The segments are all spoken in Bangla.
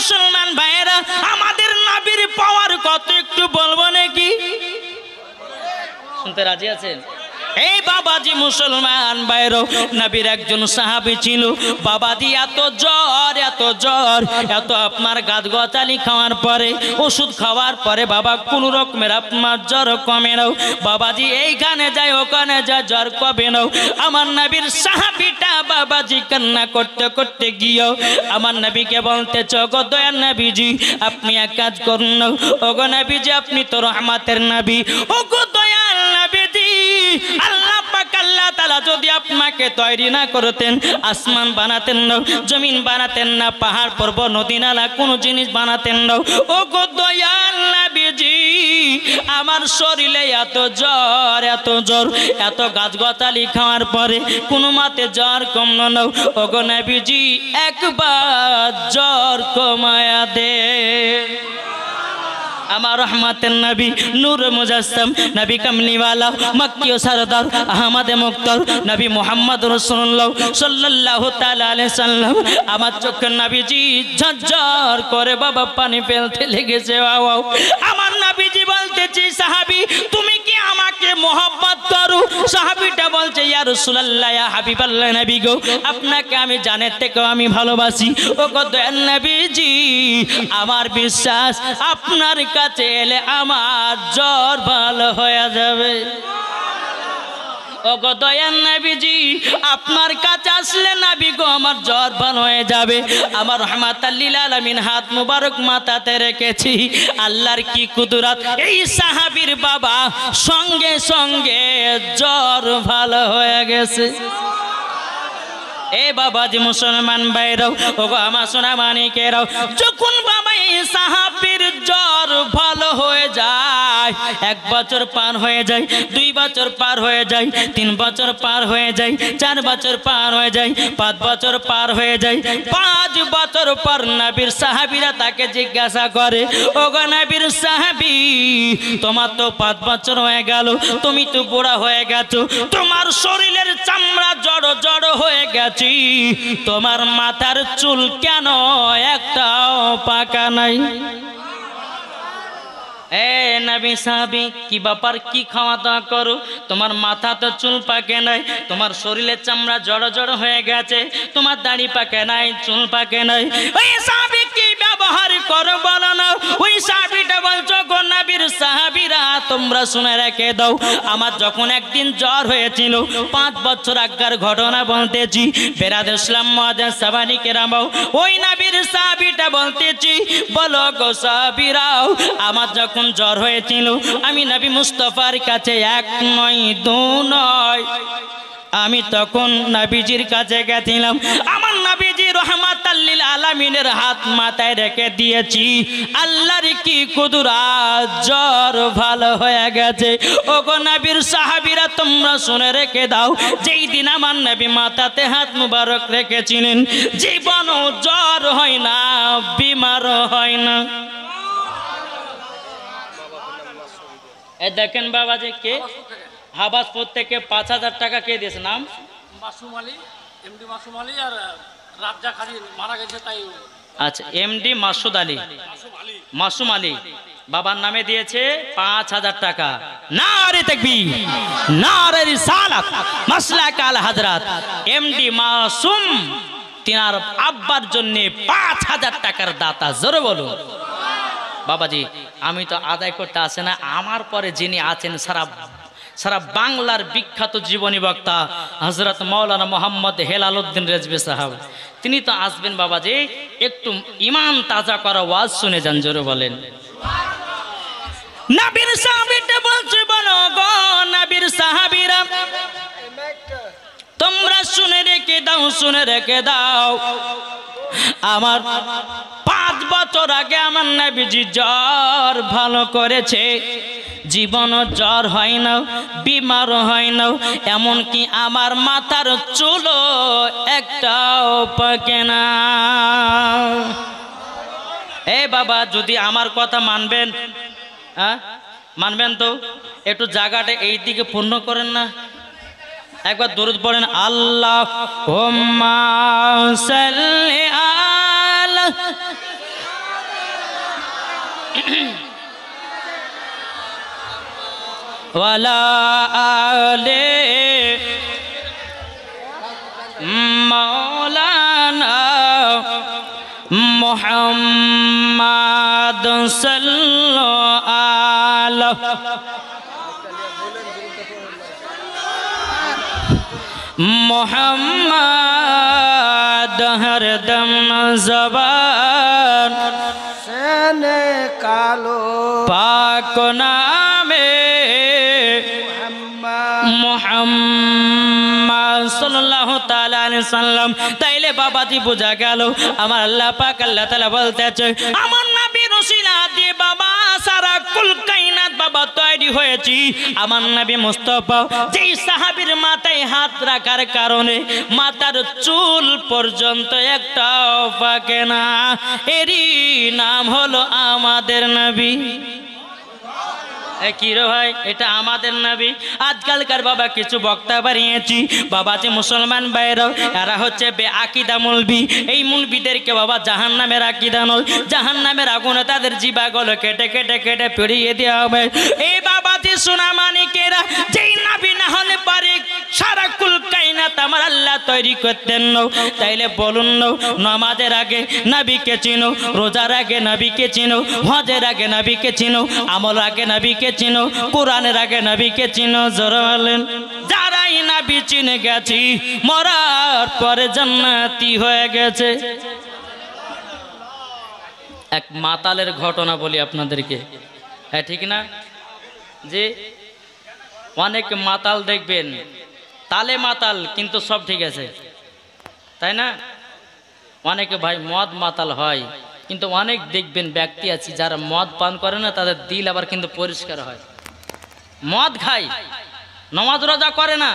মুসলমান ভাইয়েরা, আমাদের নবীর পাওয়ার কত একটু বলবো নাকি? শুনতে রাজি আছেন? এই বাবাজি মুসলমান ভাইয়েরা, নবীর একজন সাহাবী ছিল। বাবাজি এত জ্বর, এত জ্বর, এত আপনার গাছগাছালি খাওয়ার পরে, ওষুধ খাওয়ার পরে বাবা কোন রকমের আপনার জ্বর কমে নাও। বাবাজি এইখানে যায় ওখানে যায়, জ্বর কমে নাও। আমার নবীর সাহাবীটা বাবাজি কান্না করতে করতে গিয়েও আমার নবীকে বলতেছ, গো দয়ার নবীজি আপনি এক কাজ করুন না, ওগো নবীজি আপনি তো রহমতের নবী, ওগো দয়াল নবীজি আল্লাহ পাক আল্লাহ তাআলা যদি আপনাকে তৈরি না করতেন, আসমান বানাতেন না, জমিন বানাতেন না, পাহাড় পর্বত নদী নালা কোনো জিনিস বানাতেন না, ওগো দয়াল নবীজি আমার শরীরে এত জ্বর, এত জ্বর, এত গাছগাছালি খাওয়ার পরে কোনো মাতে জ্বর কমলো না, ওগো নবীজি একবার জ্বর কমায়া দে। আমার রহমতের নবী নূর মুজাসসাম নবী কামলিওয়ালা মক্কি ও সরদার আহমদে মুক্তার নবী মুহাম্মদ রাসূলুল্লাহ সাল্লাল্লাহু তাআলা আলাইহি সাল্লাম আমার চোখের নবীজি ঝরঝর করে বাবা পানি ফেলতে লেগেছে। আমার নবীজি বলতেছি, সাহাবী তুমি কি আমাকে মোহাব্বত করো? সাহাবীটা বলছে, ইয়া রাসূলুল্লাহ ইয়া হাবিবাল্লাহ নবী গো আপনাকে আমি জানের থেকেও আমি ভালোবাসি। ও গো দয়াল নবীজি আমার বিশ্বাস আপনার কাছে এলে আমার জ্বর ভালো হয়ে যাবে। ওগো দয়াল নবীজি আপনার কাছে আসলে নবী গো আমার জ্বর ভালো হয়ে যাবে। আমার রহমাতাল লিল আলামিন হাত মুবারক মাথাতে রেখেছি। আল্লাহর কি কুদরত, এই সাহাবীর বাবা সঙ্গে সঙ্গে জ্বর ভালো হয়ে গেছে। এ বাবাজি মুসলমান ভাইরাও, ওগো আমার সোনা মানিকেরাও, যখন বাবা এই সাহাবীর জ্বর ভালো হয়ে যায়, 1 বছর পার হয়ে যায়, 2 বছর পার হয়ে যায়, 3 বছর পার হয়ে যায়, 4 বছর পার হয়ে যায়, 5 বছর পার হয়ে যায়, 5 বছর পর নবীর সাহাবীরা তাকে জিজ্ঞাসা করে, ওগো নবীর সাহাবী তোমার তো 5 বছর হয়ে গেল, তুমি তো বুড়া হয়ে গেছো, তোমার শরীরের চামড়া জড় জড় হয়ে গেছে, তোমার মাথার চুল কেন একটাও পাকা নাই? এ নবী সাহাবী কি ব্যাপার, কি খাওয়া দাওয়া করো, তোমার মাথা তো চুল পাকে নাই, তোমার শরীরের চামড়া জড় জড় হয়ে গেছে, তোমার দাড়ি পাকে নাই, চুল পাকে নাই, ওই সাহাবী কি ব্যবহার করো বলো না? ওই সাহাবীটা বলছো, গো নবীর সাহাবীরা তোমরা শুনে রেখে দাও, আমার যখন একদিন জ্বর হয়েছিল 5 বছর আগের ঘটনা বলতেছি, বেরাদর ইসলাম মুআজ্জাজ সাবানি কেরামাও, ওই নবীর সাহাবীটা বলতেছি, বলো গো সাহাবীরাও আমার যখন জ্বর হয়েছিল আমি নবী মুস্তাফার কাছে 1 নয় 2 নয় আমি তখন নবীজির কাছে গেছিলাম, আমার নবীজি রহমাতাল লিল আলামিনের হাত মাথায় রেখে দিয়েছি, আল্লাহর কি কুদরত, জ্বর ভালো হয়ে গেছে। ওগো নবীর সাহাবীরা তোমরা শুনে রেখে দাও, যেই দিন আমার নবী মাথাতে হাত মুবারক রেখেছিলেন জীবনও জ্বর হয় না, বিমার হয় না। এ দেখেন বাবা যে কে হাবাসপুর থেকে 5000 টাকা কে দিয়েছে, নাম মাসুম আলী, এমডি মাসুম আলী, আর রাজ্জা খালি মারা গেছে তাই। আচ্ছা, এমডি মাসুদ আলী, মাসুম আলী বাবার নামে দিয়েছে 5000 টাকা। নারে তাকবীর, নারে রিসালাত, মাসলাক আল হযরত এমডি মাসুম তিনার আব্বার জন্য 5000 টাকার দাতা, জোরে বলো বাবাজি। আমি তো আদায় করতে আসে না, আমার পরে যিনি আছেন সারা বাংলার বিখ্যাত জীবনী বক্তা হযরত মাওলানা মোহাম্মদ হেলাল উদ্দিন রেজভী সাহেব, তিনি তো আসবেন বাবাজি, একটু ঈমান তাজা করা ওয়াজ শুনে যান, জোরে বলেন। নবীর সাহাবীরা বলছে, বলো গো নবীর সাহাবীরা তোমরা শুনে রেখে দাও, শুনে রেখে দাও, আমার 5 বছর আগে আমার নবীজি জ্বর ভালো করেছে, জীবনও জ্বর হয় না, বিমার হয় না, এমনকি আমার মাথার চুলও একটাও পাকে না। এ বাবা যদি আমার কথা মানবেন, হ্যাঁ মানবেন তো একটু জায়গাটা এই দিকে পূর্ণ করেন না, একবার দরুদ পড়েন, আল্লাহুম্মা সাল্লি আলা ওয়ালা আলে মাওলানা মুহাম্মাদ সাল্লাল্লাহু আলাইহি मोहम्मद हरदम ज़बान से निकालो पाक नामे मोहम्मद सल्लल्लाहु ताला अलैहि वसल्लम তাইলে বাবাজি বোঝা গেল আমার আল্লাহ পাক আল্লাহ তাআলা বলতেছে আমার নবী রসিলা দিয়ে বাবা সারা কুল কায়নাত বাবা তৈরি হয়েছি আমার নবী মুস্তাফা যেই সাহাবীর মাথায় হাত রাখার কারণে মাথার চুল পর্যন্ত একটাও পাকে না এরই নাম হলো আমাদের নবী কি রে ভাই এটা আমাদের নবী আজকালকার বাবা কিছু বক্তা বানিয়েছি বাবা যে মুসলমান ভাইরা এরা হচ্ছে বেআকিদা মুলবি এই মুলবিদেরকে বাবা জাহান্নামের আকীদা নয় জাহান্নামের আগুনে তাদের জিহ্বাগুলো কেটে কেটে কেটে পুড়িয়ে দেওয়া হবে এই বাবা যে সোনা মানিকেরা যেই নবী না হলে পারে সারা কুল কায়নাত আমার আল্লাহ তৈরি করতেন না তাইলে বলুন না নামাজের আগে নবীকে চিনো রোজার আগে নবীকে চিনো হজের আগে নবীকে চিনো আমল আগে নবীকে চিনো কোরআনের আগে নবীকে চিনো জোরে বলেন যারাই নবী চিনে গেছি মরার পরে জান্নাতি হয়ে গেছে এক মাতালের ঘটনা বলি আপনাদেরকে হ্যাঁ ঠিক না যে অনেক মাতাল দেখবেন তালে মাতাল কিন্তু সব ঠিক আছে তাই না অনেকে ভাই মদ মাতাল হয় কিন্তু অনেক দেখবেন ব্যক্তি আছে যারা মদ পান করে না তাদের দিল আবার কিন্তু পরিষ্কার হয় মদ খায় নামাজ রোজা করে না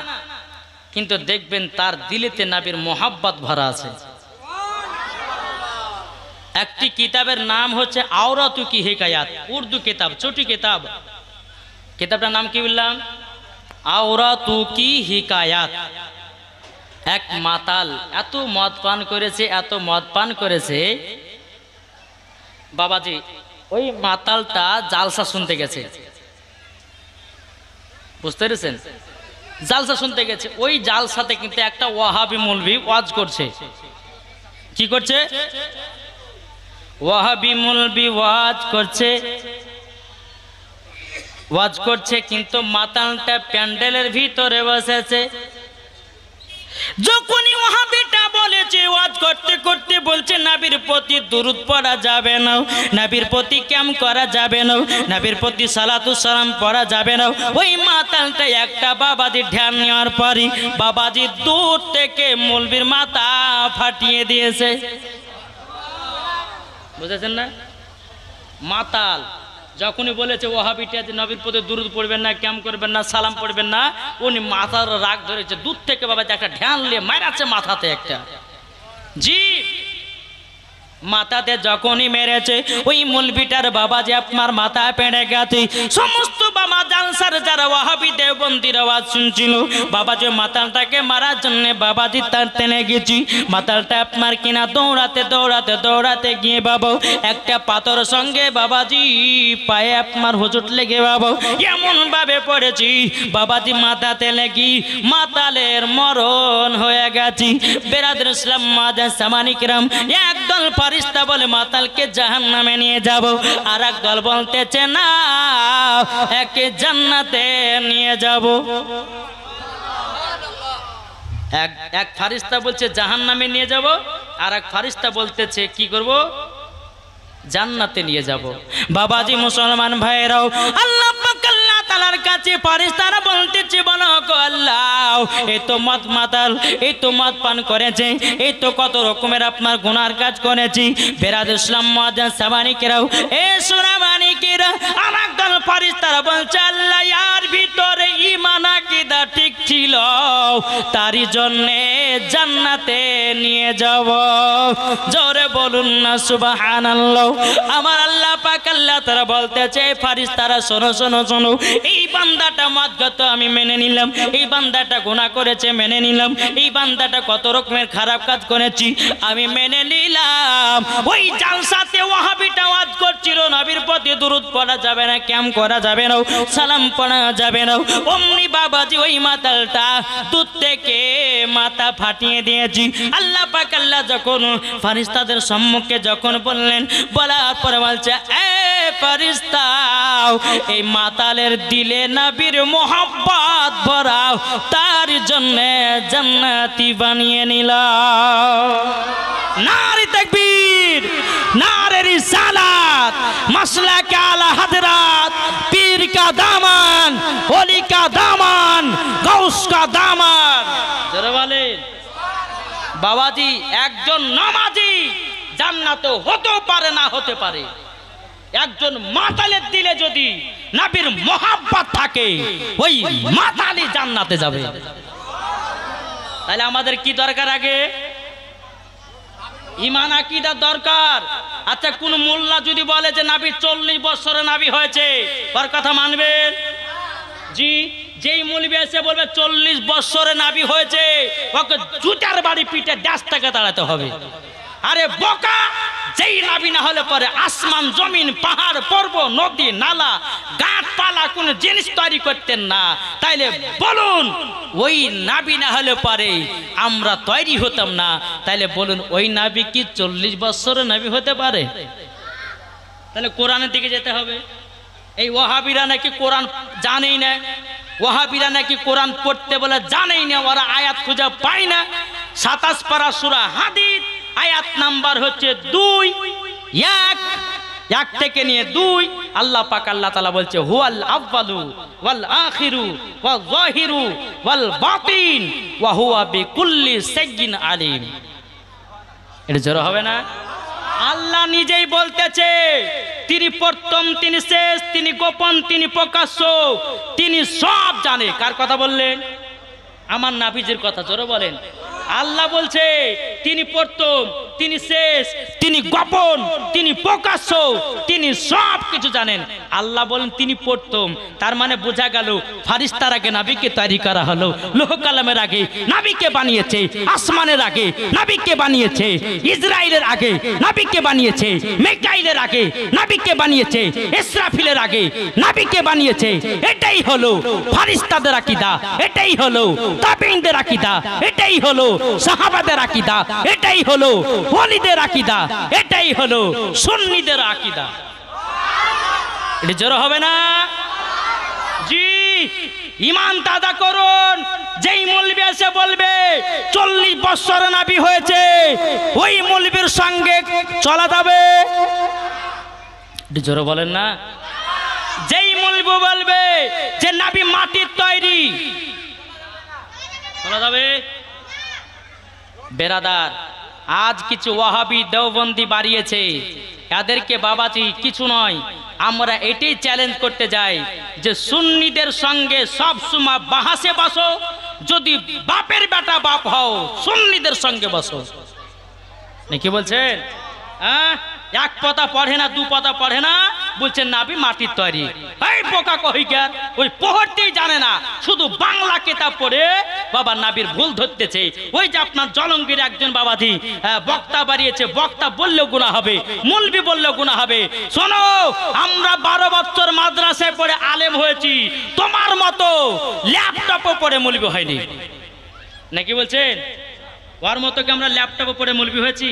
কিন্তু দেখবেন তার দিলেতে নবীর মোহাব্বত ভরা আছে একটি কিতাবের নাম হচ্ছে আওরাতু কি হিকায়াত উর্দু কিতাব ছোট কিতাব কিতাবটার নাম কি বললাম আওরাতু কি হিকায়াত এক মাতাল এত মদ পান করেছে বাবাজি ওই মাতালটা জালসা শুনতে গেছে বুঝতে পেরেছেন জালসা শুনতে গেছে ওই জালসাতে কিন্তু একটা ওয়াহাবি মৌলভী ওয়াজ করছে কি করছে ওয়াহাবি মৌলভী ওয়াজ করছে কিন্তু মাতালটা প্যান্ডেলের ভিতরে বসেছে যখনই ওয়াহাবিটা বলেছে ওয়াজ করতে করতে বলছে নবীর প্রতি দুরূদ পড়া যাবে না নবীর প্রতি ক্যাম করা যাবে না নবীর প্রতি সালাতু সালাম পড়া যাবে না ওই মাতালটা একটা বাবাজি ধ্যান নেওয়ার পরই বাবাজি দূর থেকে মৌলবীর মাথা ফাটিয়ে দিয়েছে বুঝেছেন না মাতাল যখনই বলেছে ওয়াহাবিটা যে নবীর প্রতি দুরূদ পড়বেন না ক্যাম করবেন না সালাম পড়বেন না উনি মাথার রাগ ধরেছে দূর থেকে বাবা একটা ঢ্যান নিয়ে মারাচ্ছে মাথাতে একটা জি মাথাতে যখনই মেরেছে ওই মৌলভিটার বাবা যে আপনার মাথা পেড়ে গেছে সমস্ত বাবা জালসার যারা ওয়াহাবি দেওবন্দির আওয়াজ শুনছিল বাবা যে মাতালটাকে মারার জন্য বাবাজি তার টেনে গেছি মাতালটা আপনার কিনা দৌড়াতে গিয়ে বাবা একটা পাথর সঙ্গে বাবাজি পায়ে আপনার হুজুট লেগে বাবা এমন ভাবে পড়েছি বাবাজি মাথাতে লেগে মাতালের মরণ হয়ে গেছি বেরাদর ইসলাম মাদার সামানিকরাম একদল ফারিস্তা বলে মাতালকে জাহান্নামে নিয়ে যাব আর এক দল বলতেছে না একে জান্নাতে নিয়ে যাব এক ফারিস্তা বলছে জাহান্নামে নিয়ে যাব আর এক ফারিস্তা বলতেছে কি করব জান্নাতে নিয়ে যাব বাবাজি মুসলমান ভাইরাও আল্লাহ পাক আল্লাহ তাআলার কাছে ফারিস্তারা বলতেছে বলো গো আল্লাহ এই তো মদ মাতাল এই তো মদ পান করেছে এই তো কত রকমের আপনার গুনার কাজ করেছি বেরাদর ইসলাম মুআজ্জাজ সাবানিকেরাও এ সুরামানিকেরা আর একদল ফারিস্তারা বলছে আল্লাহ ইয়ার ভিতরে ঈমান আকীদা ঠিক ছিল তারই জন্য জান্নাতে নিয়ে যাব জোরে বলুন না সুবহানাল্লাহ আমার আল্লাহ পাক আল্লাহ তাআলা বলতেছে ফারিস্তারা শোনো শোনো শোনো এই বান্দাটা মদগত আমি মেনে নিলাম এই বান্দাটা গুনাহ করেছে মেনে নিলাম এই বান্দাটা কত রকমের খারাপ কাজ করেছি আমি মেনে নিলাম ওই জালসাতে ওয়াহাবিটা ওয়াজ করছিল নবীর প্রতি দুরূদ পড়া যাবে না, ক্যাম্প করা যাবে না, সালাম পড়া যাবে না। অমনি বাবাজি ওই মাতালটা দুধ থেকে মাথা ফাটিয়ে দিয়েছি। আল্লাহ পাক আল্লাহ যখন ফেরেশতাদের সম্মুখে যখন বললেন, বলার পরে বলছে, এ ফেরেশতা, এই মাতালের দিলে নবীর মোহাব্বত ভরাও, তার জন্য জান্নাতি বানিয়ে নিলাম। নারে তাকবীর, নারে রিসালাত, মাসলাকে আলা হযরত, পীর কা দামান, ওলি কা দামান, গাউস কা দামান। জোরে বলেন। বাবাজি একজন নামাজি জান্নাতে হতে পারে, না হতে পারে। একজন মাতালের দিলে যদি নবীর মোহাব্বত থাকে, ওই মাতালি জান্নাতে যাবে। তাহলে আমাদের কি দরকার? আগে ঈমান আকীদা দরকার। আচ্ছা, কোন মোল্লা যদি বলে যে নবী 40 বছরে নবী হয়েছে, ওর কথা মানবেন? জি, যেই মৌলবি এসে বলবে 40 বছরে নবী হয়েছে, ওকে জুতার বাড়ি পিঠে ডাস থেকে দাঁড়াতে হবে। আরে বোকা, যেই নবী না হলে পরে আসমান জমিন পাহাড় পর্বত নদী নালা গাছপালা কোন জিনিস তৈরি করতেন না। তাইলে বলুন, ওই নবী না হলে পরে আমরা তৈরি হতাম না। তাইলে বলুন, ওই নবী কি 40 বছরে নবী হতে পারে? তাহলে কোরআনের দিকে যেতে হবে। এই ওয়াহাবিরা নাকি কোরআন জানেই না, ওয়াহাবিরা নাকি কোরআন পড়তে বলে জানেই না, ওরা আয়াত খুঁজে পায় না। 27 পারা সূরা হাদীদ আয়াত নাম্বার হচ্ছে 2, 1 থেকে নিয়ে 2। আল্লাহ পাক আল্লাহ তাআলা বলছে, হুয়াল আউয়ালু ওয়াল আখিরু ওয়াল যাহিরু ওয়াল বাতিন ওয়া হুয়া বিকুল্লি শাইইন আলিম। এটা জোরে হবে না? আল্লাহ নিজেই বলতেছে, তিনি প্রথম, তিনি শেষ, তিনি গোপন, তিনি প্রকাশ্য, তিনি সব জানে। কার কথা বললেন? আমার নবীজির কথা। জোরে বলেন। আল্লাহ বলছে তিনি প্রথম, তিনি শেষ, তিনি গোপন, তিনি প্রকাশ্য, তিনি সব কিছু জানেন। আল্লাহ বলেন তিনি প্রথম, তার মানে বোঝা গেল ফারিস্তার আগে নবীকে তৈরি করা হলো, লৌহ কালামের আগে নবীকে বানিয়েছে, আসমানের আগে নবীকে বানিয়েছে, ইসরাইলের আগে নবীকে বানিয়েছে, মিকাইলের আগে নবীকে বানিয়েছে, ইসরাফিলের আগে নবীকে বানিয়েছে। এটাই হলো ফারিস্তাদের আকীদা, এটাই হলো তাবিঈনদের আকীদা, এটাই হলো সাহাবাদের আকীদা, এটাই হলো ওলিদের আকীদা, এটাই হলো সুন্নিদের আকীদা। এটা জোরে হবে না? জি, ঈমান তাজা করুন। যেই মৌলবি এসে বলবে 40 বছরে নবী হয়েছে, ওই মৌলবির সঙ্গে চলা যাবে? এটা জোরে বলেন না? যেই মৌলবি বলবে যে নবী মাটির তৈরি, চলা যাবে? বেরাদার, আজ কিছু ওয়াহাবি দেওবন্দি বাড়িয়েছে, এদেরকে বাবাজি কিছু নয়, আমরা এটাই চ্যালেঞ্জ করতে যাই যে সুন্নিদের সঙ্গে সব সময় বাহাসে বসো, যদি বাপের বেটা বাপ হও সুন্নিদের সঙ্গে বসো। নাকি বলছেন? হ্যাঁ, এক পাতা পড়ে না, 2 পাতা পড়ে না, বলছেন নবী মাটির তৈরি। এই বোকা কহিকার, ওই পড়তেই জানে না, শুধু বাংলা কিতাব পড়ে বাবা নবীর ভুল ধরতেছে। ওই যে আপনার জলঙ্গির একজন বাবাজি বক্তা বাড়িয়েছে, বক্তা বললেও গুনাহ হবে, মৌলবি বললেও গুনাহ হবে। শোনো, আমরা 12 বছর মাদ্রাসায় পড়ে আলেম হয়েছি, তোমার মতো ল্যাপটপে পড়ে মৌলবি হয়নি। নাকি বলছেন? ওর মতো কি আমরা ল্যাপটপে পড়ে মৌলবি হয়েছি?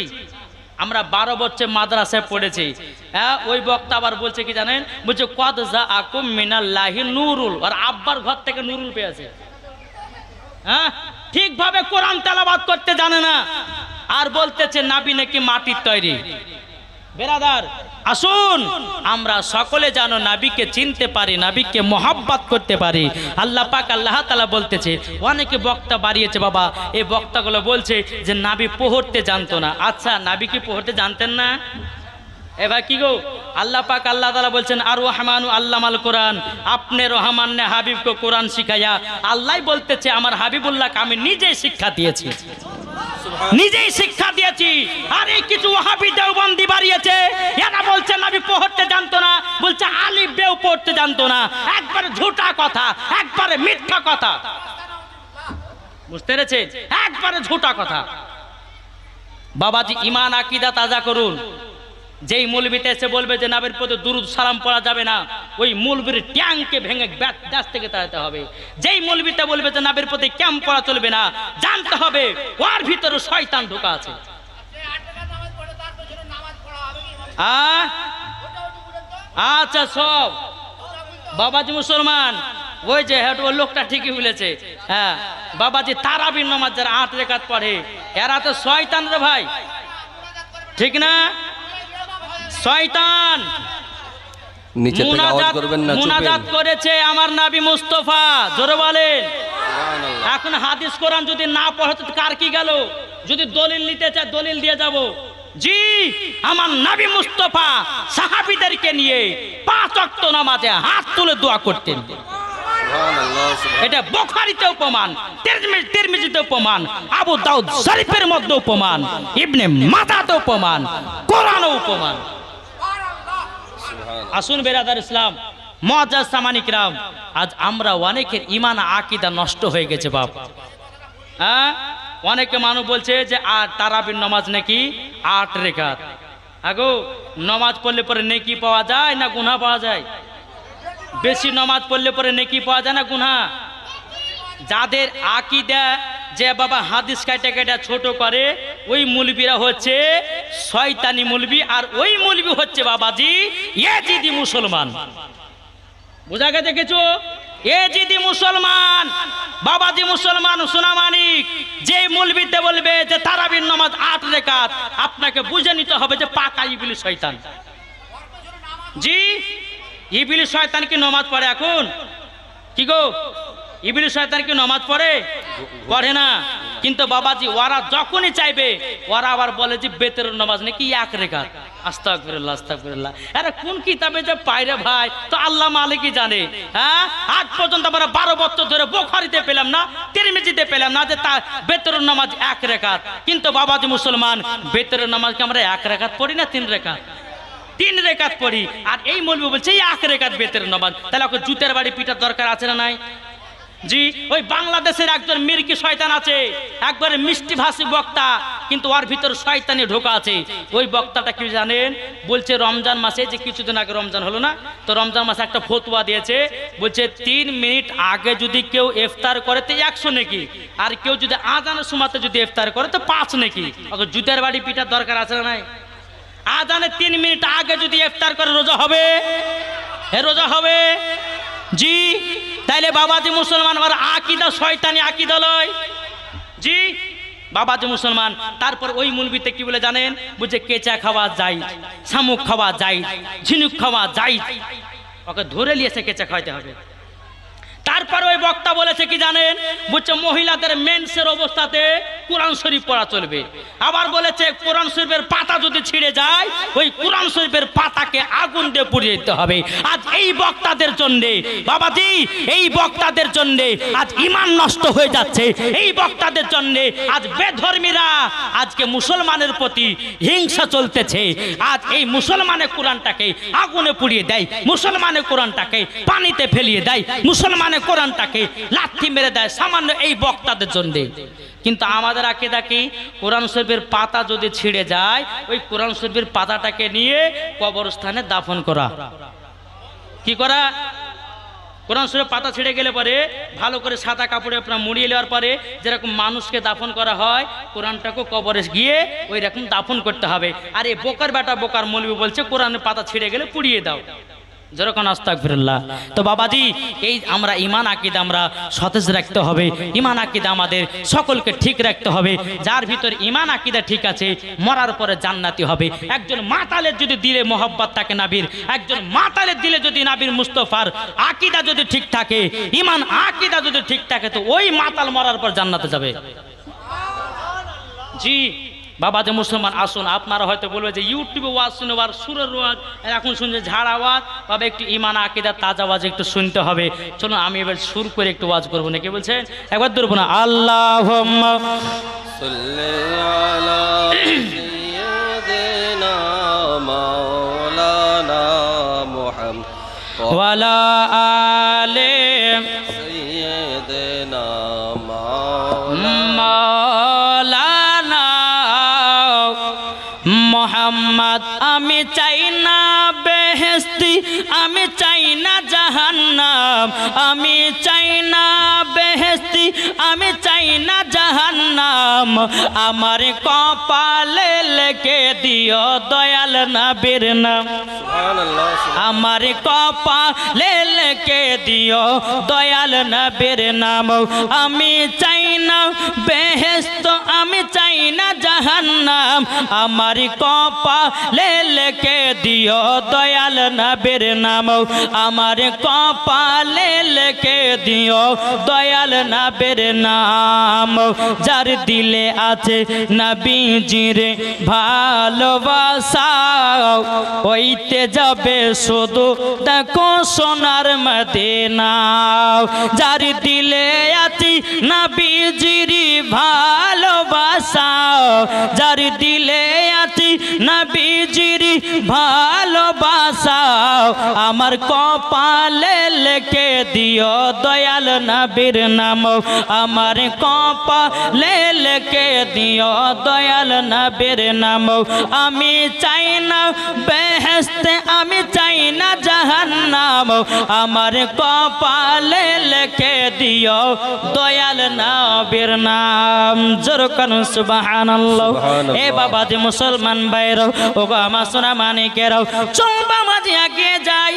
আমরা 12 বছর মাদ্রাসায় পড়েছি। হ্যাঁ, ওই বক্তা আবার বলছে কি জানেন? বলছে কদ জাআকুম মিনাল্লাহি নূরুল, আর আব্বার ঘর থেকে নূরুল পেয়েছে। হ্যাঁ, ঠিকভাবে কোরআন তেলাওয়াত করতে জানে না, আর বলতেছে নবী নাকি মাটির তৈরি। বেরাদার, আসুন আমরা সকলে যেন নবীকে চিনতে পারি, নবীকে মোহাব্বত করতে পারি। আল্লাহ পাক আল্লাহ তাআলা বলতেছে, অনেকে বক্তা বাড়িয়েছে বাবা, এই বক্তাগুলো বলছে যে নবী পড়তে জানতো না। আচ্ছা, নবী কি পড়তে জানতেন না? এবার কি গো, আল্লাহ পাক আল্লাহ তাআলা বলছেন আর রহমানু আল্লামাল কোরআন, আপনি রহমান ने হাবিব को কোরআন শিখায়া। আল্লাহ বলতেছে আমার হাবিবুল্লাহকে আমি নিজেই শিক্ষা দিয়েছি, নিজেই শিক্ষা দিয়েছি। আর এই কিছু ওয়াহাবি দেওবন্দি বাড়িয়েছে, এরা বলছে নবী পড়তে জানতো না, বলছে আলিফ বেও পড়তে জানতো না। একবারে ঝুটা কথা, একবারে মিথ্যা কথা। বুঝতে পেরেছেন? একবারে ঝুটা কথা। বাবাজি ঈমান আকীদা তাজা করুন। যেই মৌলবিতে এসে বলবে যে নবীর প্রতি দুরূদ সালাম পড়া যাবে না, ওই মৌলবীর ট্যাঙ্কে ভেঙে ব্যাস থেকে তাড়াতে হবে। যেই মৌলবিতে বলবে যে নবীর প্রতি ক্যাম্প পড়া চলবে না, জানতে হবে ওর ভিতরে শয়তান ঢোকা আছে। আচ্ছা সব বাবাজি মুসলমান, ওই যে ওই লোকটা ঠিকই বলেছে। হ্যাঁ বাবাজি, তারাবির নামাজ যারা 8 রাকাত পড়ে এরা তো শয়তান রে ভাই, ঠিক না? শয়তান নিচে থেকে আওয়াজ করবেন না, মুনাজাত করেছে আমার নবী মুস্তাফা, জোরে বলেন। সুবহানাল্লাহ। এখন হাদিস কোরআন যদি না পড়ে তো কার কি গেল? যদি দলিল নিতে চায় দলিল দিয়ে যাব। জি, আমার নবী মুস্তাফা সাহাবীদেরকে নিয়ে 5 ওয়াক্ত নামাজে হাত তুলে দোয়া করতেন। সুবহানাল্লাহ, সুবহানাল্লাহ। এটা বুখারীতেও প্রমাণ, তিরমিজিতেও প্রমাণ, আবু দাউদ শরীফের মধ্যেও প্রমাণ, ইবনে মাজাতেও প্রমাণ, কোরআনেও প্রমাণ। আসুন বেরাদার ইসলাম, মুআজ্জাজ সামানিক রাম, আজ আমরা অনেকের ঈমান আকীদা নষ্ট হয়ে গেছে বাপ। হ্যাঁ, অনেকে মানুষ বলছে যে তারাবির নামাজ নাকি 8 রাকাত। আগো নামাজ পড়লে পরে নেকি পাওয়া যায় না গুনাহ পাওয়া যায়? বেশি নামাজ পড়লে পরে নেকি পাওয়া যায় না গুনাহ? যাদের আকীদা যে বাবা হাদিস কাটা কাটা ছোট করে, ওই মৌলবীরা হচ্ছে শয়তানি মৌলবী, আর ওই মৌলবী হচ্ছে বাবাজি ইয়েজিদি মুসলমান। বুঝা গেছে কিছু? ইয়েজিদি মুসলমান, বাবাজি মুসলমান সোনামানিক। যে মৌলবীতে বলবে যে তারাবির নামাজ 8 রাকাত, আপনাকে বুঝে নিতে হবে যে পাকা ইবলিস শয়তান। জি, ইবলিস শয়তান কি নামাজ পড়ে এখন? কি গো, ইবলিস শয়তান কি নামাজ পড়ে? পড়ে না। কিন্তু বাবাজি ওরা যখনই চাইবে ওরা আবার বলে যে বেতরের নামাজ নাকি 1 রাকাত। আস্তাগফিরুল্লাহ, আস্তাগফিরুল্লাহ। আরে কোন কিতাবে যে পায়রে ভাই, তো আল্লাহ মালিকই জানে। হ্যাঁ, আজ পর্যন্ত আমরা 12 বছর ধরে বুখারীতে পেলাম না, তিরমিজিতে পেলাম না যে তা বেতরের নামাজ 1 রাকাত। কিন্তু বাবাজি মুসলমান, বেতরের নামাজকে আমরা 1 রাকাত পড়ি না 3 রাকাত? 3 রাকাত পড়ি। আর এই মৌলবী বলছে 1 রাকাত বেতরের নামাজ। তাহলে ওকে জুতের বাড়ি পিটার দরকার আছে না নাই? জি, ওই বাংলাদেশের একজন মির্কি শয়তান আছে, একবারে মিষ্টি ভাষী বক্তা, কিন্তু ওর ভিতর শয়তানি ঢোকা আছে। ওই বক্তাটা কি জানেন? বলছে রমজান মাসে, যে কিছুদিন আগে রমজান হলো না, তো রমজান মাসে একটা ফতোয়া দিয়েছে, বলছে 3 মিনিট আগে যদি কেউ ইফতার করে তো 100 নেকি, আর কেউ যদি আজানের সময়তে যদি ইফতার করে তো 5 নেকি। ওকে জুতের বাড়ি পিটার দরকার আছে না নাই? আজানের 3 মিনিট আগে যদি ইফতার করে রোজা হবে? রোজা হবে। জি, তাইলে বাবাজি মুসলমান আর আকীদা শয়তানি আকীদা লয়। জি বাবাজি মুসলমান। তারপর ওই মৌলবীতে কি বলে জানেন? বুঝে কেঁচা খাওয়া যায়, শামুক খাওয়া যায়, ঝিনুক খাওয়া যায়। ওকে ধরে নিয়েছে কেঁচা খাইতে হবে। তারপর ওই বক্তা বলেছে কি জানেন? বুঝছে মহিলাদের মেন্সের অবস্থাতে কোরআন শরীফ পড়া চলবে। আবার বলেছে কোরআন শরীফের পাতা যদি ছিঁড়ে যায়, ওই কোরআন শরীফের পাতাকে আগুন দিয়ে পুড়িয়ে দিতে হবে। আজ এই বক্তাদের জন্যে বাবাজি, এই বক্তাদের জন্যে আজ ঈমান নষ্ট হয়ে যাচ্ছে। এই বক্তাদের জন্যে আজ বেধর্মীরা আজকে মুসলমানের প্রতি হিংসা চলতেছে। আজ এই মুসলমানের কোরআনটাকে আগুনে পুড়িয়ে দেয়, মুসলমানের কোরআনটাকে পানিতে ফেলিয়ে দেয়, মুসলমান কোরআনটাকে লাথি মেরে দেয় সামান্য এই বক্তাদের জন্য। কিন্তু আমাদের আকীদা কি? কোরআন শরীফের পাতা যদি ছিঁড়ে যায়, ওই কোরআন শরীফের পাতাটাকে নিয়ে কবরস্থানে দাফন করা। কি করা? কোরআন শরীফের পাতা ছিঁড়ে গেলে পরে ভালো করে সাদা কাপড়ে আপনার মুড়িয়ে নেওয়ার পরে যেরকম মানুষকে দাফন করা হয়, কোরআনটাকে কবরে গিয়ে ওই রকম দাফন করতে হবে। আর এই বোকার বেটা বোকার মৌলবী বলছে কোরআনের পাতা ছিঁড়ে গেলে পুড়িয়ে দাও। যেরকম আস্তাগফিরুল্লাহ। তো বাবাজি, এই আমরা ঈমান আকীদা আমরা সতেজ রাখতে হবে। ঈমান আকীদা আমাদের সকলকে ঠিক রাখতে হবে। যার ভিতর ঈমান আকীদা ঠিক আছে, মরার পরে জান্নাতি হবে। একজন মাতালের যদি দিলে মোহাব্বত থাকে নবীর, একজন মাতালের দিলে যদি নবীর মুস্তাফার আকীদা যদি ঠিক থাকে, ঈমান আকীদা যদি ঠিক থাকে, তো ওই মাতাল মরার পর জান্নাতে যাবে। জি বাবাজি মুসলমান, আসুন। আপনারা হয়তো বলবে যে ইউটিউবে ওয়াজ শুনে আর সুরের ওয়াজ, এখন শুনছে ঝাড় আওয়াজ, বাবা একটু ঈমান আকীদা তাজা আওয়াজ একটু শুনতে হবে। চলুন আমি এবার সুর করে একটু ওয়াজ করবো নাকি বলছেন? একবার ধরবো না। আল্লাহুম্মা সাল্লি আলা সাইয়্যিদিনা মাওলানা মুহাম্মদ ওয়া আলা আলি সাইয়্যিদিনা মাওলানা মোহাম্মদ। আমি আমি চাই না বেহেশতি, আমি চাই না জাহান্নাম, আমি চাই না বেহেশতি, আমি চাই না জাহান্নাম, আমার কপালে লিখে দিও দয়াল নবীর নাম। সুবহানাল্লাহ আমার কপালে লিখে দিও দয়াল নবীর নাম। আমি চাই না বেহেশত, আমি চাই না জাহান্নাম, আমার কপালে লিখে দিও দয়াল নবীর নাম। আমার কপালে লিখে দিও দয়াল নবীর নাম। যার দিলে আছে নবীজির ভালোবাসা, ওইতে যাবে শুধু দেখো সোনার মদিনা। যার দিলে আছে নবীজির ভালোবাসা, যার দিলে আছে নবীজির ভালোবাসা, আমার কপালে লিখে দিও দয়াল নবীর নাম। আমার কপালে লিখে দিও দয়াল নবীর নাম। আমি চাই না বেহেশত, আমি চাই না জাহান্নাম, আমার কপালে লিখে দিও দয়াল নবীর নাম। জোরে কানুন সুবহানাল্লাহ। এ বাবা যে মুসলমান ভাইরাও, ওগো আমার সোনা মানিকেরাও, চল বাবা যে আগে যাই।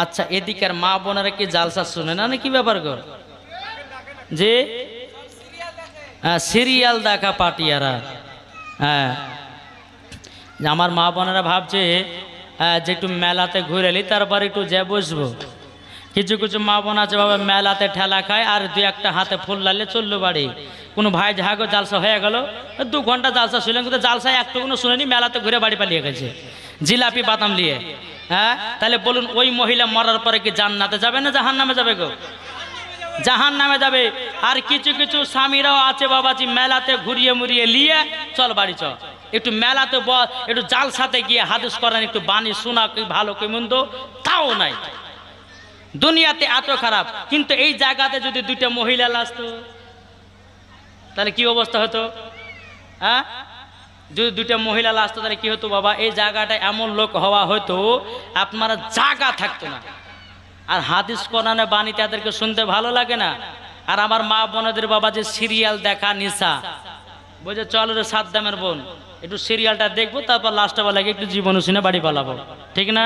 আচ্ছা, এদিকের মা বোনেরা কি জালসা শুনে না, কি ব্যাপার গো? যে সিরিয়াল দেখা পাটিয়ারা, হ্যাঁ, আমার মা বোনেরা ভাবছে যে একটু মেলাতে ঘুরে এলি তারপর একটু যে বসবো। কিছু কিছু মা বোন আছে বাবা মেলাতে ঠেলা খায় আর দুই একটা হাতে ফুল লালে চললো বাড়ি। কোনো ভাই ঝাগো জালসা হয়ে গেল, 2 ঘন্টা জালসা শুনলেন, কিন্তু জালসায় একটুকুনো শুনেনি, মেলাতে ঘুরে বাড়ি পালিয়ে গেছে জিলাপি বাদাম নিয়ে। হ্যাঁ, তাহলে বলুন ওই মহিলা মরার পরে কি জান্নাতে যাবে না জাহান্নামে যাবে গো? জাহান্নামে যাবে। আর কিছু কিছু স্বামীরাও আছে বাবাজি মেলাতে ঘুরিয়ে মুড়িয়ে নিয়ে চল বাড়ি চল, একটু মেলাতে একটু জালসাতে গিয়ে হাদিস করেন, একটু বাণী শোনা, কি ভালো কি মন্দ তাও নাই। দুনিয়াতে এত খারাপ, কিন্তু এই জায়গাতে যদি 2টা মহিলা আসতো তাহলে কি অবস্থা হতো? হ্যাঁ, যদি 2টা মহিলা আসতো তাহলে কি হতো বাবা? এই জায়গাটায় এমন লোক হওয়া হয়তো আপনারা জায়গা থাকতো না। আর হাদিস কোরআনে বাণী তাদেরকে শুনতে ভালো লাগে না। আর আমার মা বোনদের বাবা যে সিরিয়াল দেখা নিশা, বুঝে চল রে সাদ্দামের বোন একটু সিরিয়ালটা দেখবো, তারপর লাস্টে বেলাকে একটু জীবন শুনে বাড়ি পালাবো, ঠিক না?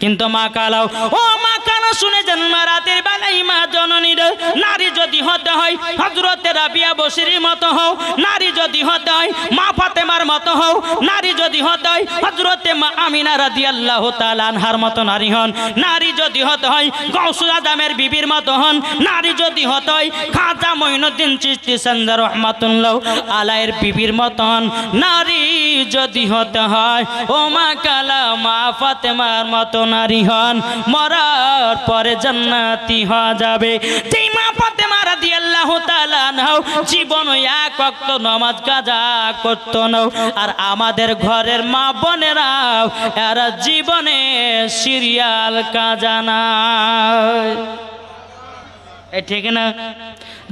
কিন্তু মা কালাও, ও মা কানা শুনে জন্ম রাতের বেলায় মা জননীর নারী যদি হতে হয় হযরতে রাবিয়া বসরির মতো হও, নারী যদি হতে হয় মা ফাতেমার মতো হও, নারী যদি হতে হয় হযরতে মা আমিনা রাদিয়াল্লাহু তাআলা আনহার মতো নারী হন, নারী যদি হতে হয় গাউসুল আজমের বিবির মতো হন, নারী যদি হতে হয় খাজা মঈনুদ্দিন চিশতি সন্দার রহমাতুল্লাহ আলাইহির বিবির মতো হন, নারী যদি হতে হয় ও মা কালা মা ফাতেমার মতো নারী হন, মরার পরে জান্নাতি হওয়া যাবে। যেই মা ফাতেমা রাদিয়াল্লাহু তাআলা আনহা জীবন এক ওয়াক্ত নামাজ কাজা করত না, আর আমাদের ঘরের মা বোনেরা এরা জীবনে সিরিয়াল কাজা না, ঠিক না?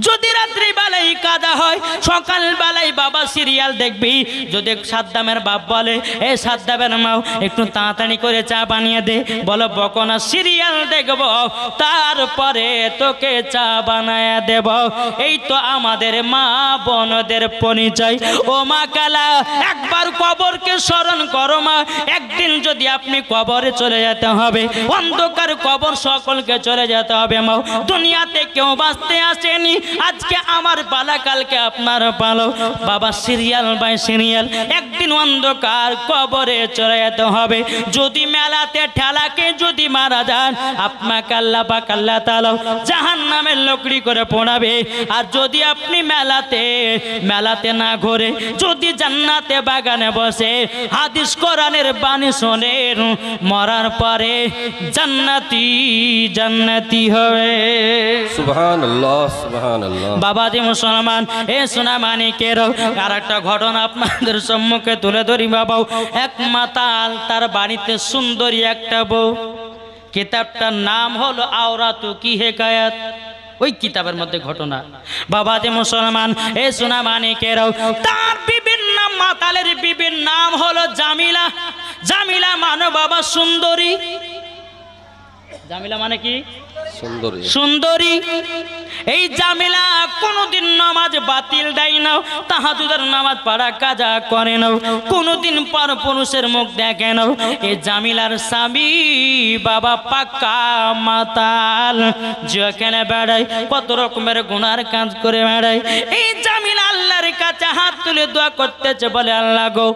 যদি রাত্রি বেলায় কাজা হয় সকাল বেলায় বাবা সিরিয়াল দেখবি। যদি সাদ্দামের বাপ বলে এ সাদ্দামের মাও একটু তাড়াতাড়ি করে চা বানিয়ে দে, বলো বকনা সিরিয়াল দেখব তারপরে তোকে চা বানায় দেব। এই তো আমাদের মা বোনদের পরিচয়। ও মা কালা, একবার কবরকে স্মরণ করো মা। একদিন যদি আপনি কবরে চলে যেতে হবে, অন্ধকার কবর সকলকে চলে যেতে হবে মা। দুনিয়াতে কেউ বাঁচতে আসেনি, আজকে আমার পালা কালকে আপনার পালো বাবা। সিরিয়াল বাই সিরিয়াল একদিন অন্ধকার কবরে চলে যেতে হবে। যদি মেলাতে ঠেলাকে যদি মারা যান আপনাকে আল্লাহ পাক আল্লাহ তাআলা জাহান্নামের লকড়ি করে পোড়াবে। আর যদি আপনি মেলাতে না ঘুরে যদি জান্নাতে বাগানে বসে হাদিস কোরআনের বাণী শোনেন, মরার পরে জান্নাতি হবে। সুবহানাল্লাহ সুবহানাল্লাহ। বাবাজি মুসলমান, এ সোনা মানিকের আর একটা ঘটনা আপনাদের সম্মুখে তুলে ধরি বাবা। এক মাতাল, তার বাড়িতে সুন্দরী একটা বউ। কিতাবটার নাম হলো আওরাতু কি হেকায়াত। ওই কিতাবের মধ্যে ঘটনা বাবাজি মুসলমান, এ সোনা মানিকের তার বিবির নাম, মাতালের বিবির নাম হলো জামিলা। জামিলা মানে বাবা সুন্দরী। জামিলা মানে কি? সুন্দরী। সুন্দরী। এই জামিলা কোনদিন নামাজ বাতিল দেয় না, তাহাজ্জুদের নামাজ পড়া কাজা করে না, কোনদিন পর পুরুষের মুখ দেখে না। এই জামিলার স্বামী বাবা পাক্কা মাতাল, যেখানে বেড়ায় কত রকমের গুনার কাজ করে বেড়ায়। এই জামিলা আল্লাহর কাছে হাত তুলে দোয়া করতেছে, বলে আল্লাহ গো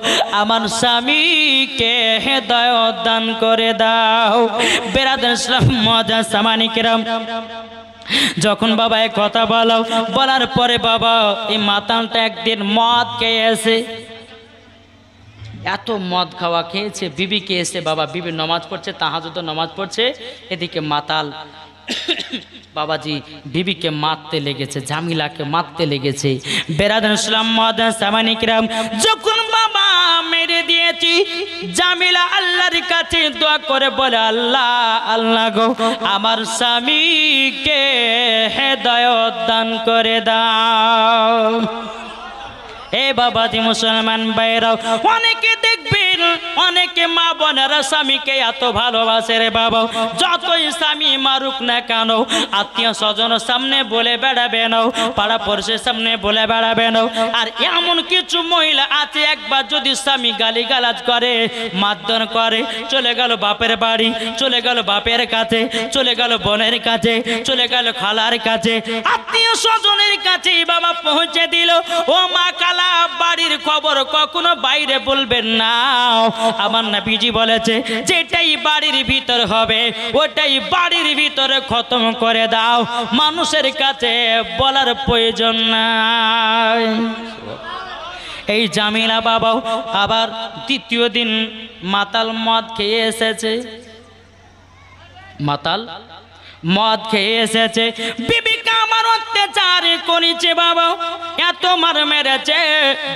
আমার স্বামীকে হেদায়েত দান করে দাও। বেরাদার ইসলাম মজা সামানিকেরাম, যখন বাবা এই কথা বলার পরে বাবা এই মাতালটা একদিন মদ খেয়েছে, এত মদ খাওয়া খেয়েছে, বিবিকে এসে বাবা বিবি নামাজ পড়ছে, তাহাজ্জুদের নামাজ পড়ছে, এদিকে মাতাল বাবাজি বিবিকে মারতে লেগেছে, জামিলাকে মারতে লেগেছে। বেরাদার ইসলাম মাদান সামানিকরাম, যখন বাবা মেরে দিয়েছি, জামিলা আল্লাহর কাছে দোয়া করে বলে আল্লাহ আল্লাহ গো আমার স্বামীকে হেদায়েত দান করে দাও। এ বাবাজি মুসলমান ভাইরাও, অনেকে দেখবেন অনেকে মা বোনেরা স্বামীকে এত ভালোবাসে রে বাবা, যতই স্বামী মারুক না কেন আত্মীয় স্বজনের সামনে বলে বেড়াবে না, পাড়া পড়শির সামনে বলে বেড়াবে না। আর এমন কিছু মহিলা আছে, একবার যদি স্বামী গালিগালাজ করে, মারধর করে, চলে গেল বাপের বাড়ি, চলে গেল বাপের কাছে, চলে গেল বোনের কাছে, চলে গেল খালার কাছে, আত্মীয় স্বজনের কাছে বাবা পৌঁছে দিল। ও মা কালা, বাড়ির খবর কখনো বাইরে বলবেন না। আমার নবীজি বলেছে যেটাই বাড়ির ভিতর হবে ওটাই বাড়ির ভিতরে খতম করে দাও, মানুষের কাছে বলার প্রয়োজন নাই। এই জামিলা বাবাও আবার দ্বিতীয় দিন মাতাল মদ খেয়ে এসেছে, মাতাল মদ খেয়ে এসেছে, বিবিকা আমার অত্যাচার করেছে বাবা, এত মার মেরেছে।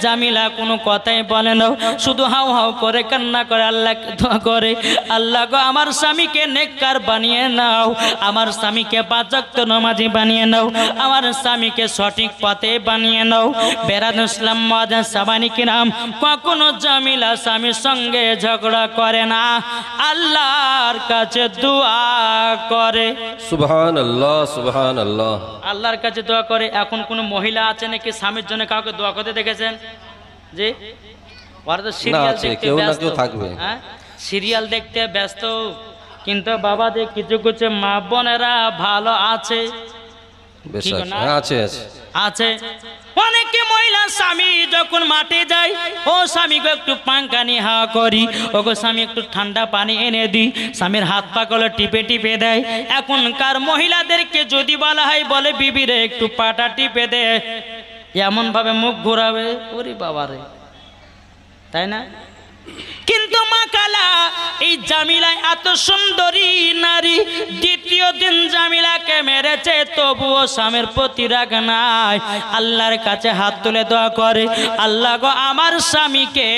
জামিলা কোনো কথাই বলে না, শুধু হাউ হাউ করে কান্না করে আল্লাহকে দোয়া করে, আল্লাহ গো আমার স্বামীকে নেককার বানিয়ে নাও, আমার স্বামীকে পাঁচ ওয়াক্ত নামাজি বানিয়ে নাও, আমার স্বামীকে সঠিক পথে বানিয়ে নাও। বেরাদার ইসলাম মাদান সামানিকরাম, কখনো জামিলা স্বামীর সঙ্গে ঝগড়া করে না, আল্লাহর কাছে দোয়া করে। সুবহানাল্লাহ সুবহানাল্লাহ, আল্লাহর কাছে দোয়া করে। এখন কোন মহিলা আছে নাকি স্বামীর জন্য কাউকে দোয়া করতে দেখেছেন? যে ওরা তো সিরিয়াল দেখতে ব্যস্ত, হ্যাঁ সিরিয়াল দেখতে ব্যস্ত, কিন্তু বাবা যে কিছু কিছু মা বোনেরা ভালো আছে, আছে অনেকে মহিলা স্বামী যখন মাঠে যায়, ও স্বামীকে একটু পাঙ্খা নিয়ে হাওয়া করি, ওগো স্বামী একটু ঠান্ডা পানি এনে দিই, স্বামীর হাত পা গুলো টিপে টিপে দেয়। এখনকার মহিলাদেরকে যদি বলা হয় বলে বিবিরে একটু পাটা টিপে দে, এমন ভাবে মুখ ঘোরাবে, ওরে বাবারে, তাই না? কিন্তু মা কালা এই জামিলা এত সুন্দরী নারী, দ্বিতীয় দিন জামিলাকে মেরেছে, তবুও স্বামীর প্রতি রাগ নাই, আল্লাহর কাছে হাত তুলে দোয়া করে, আল্লাহ গো আমার স্বামীকে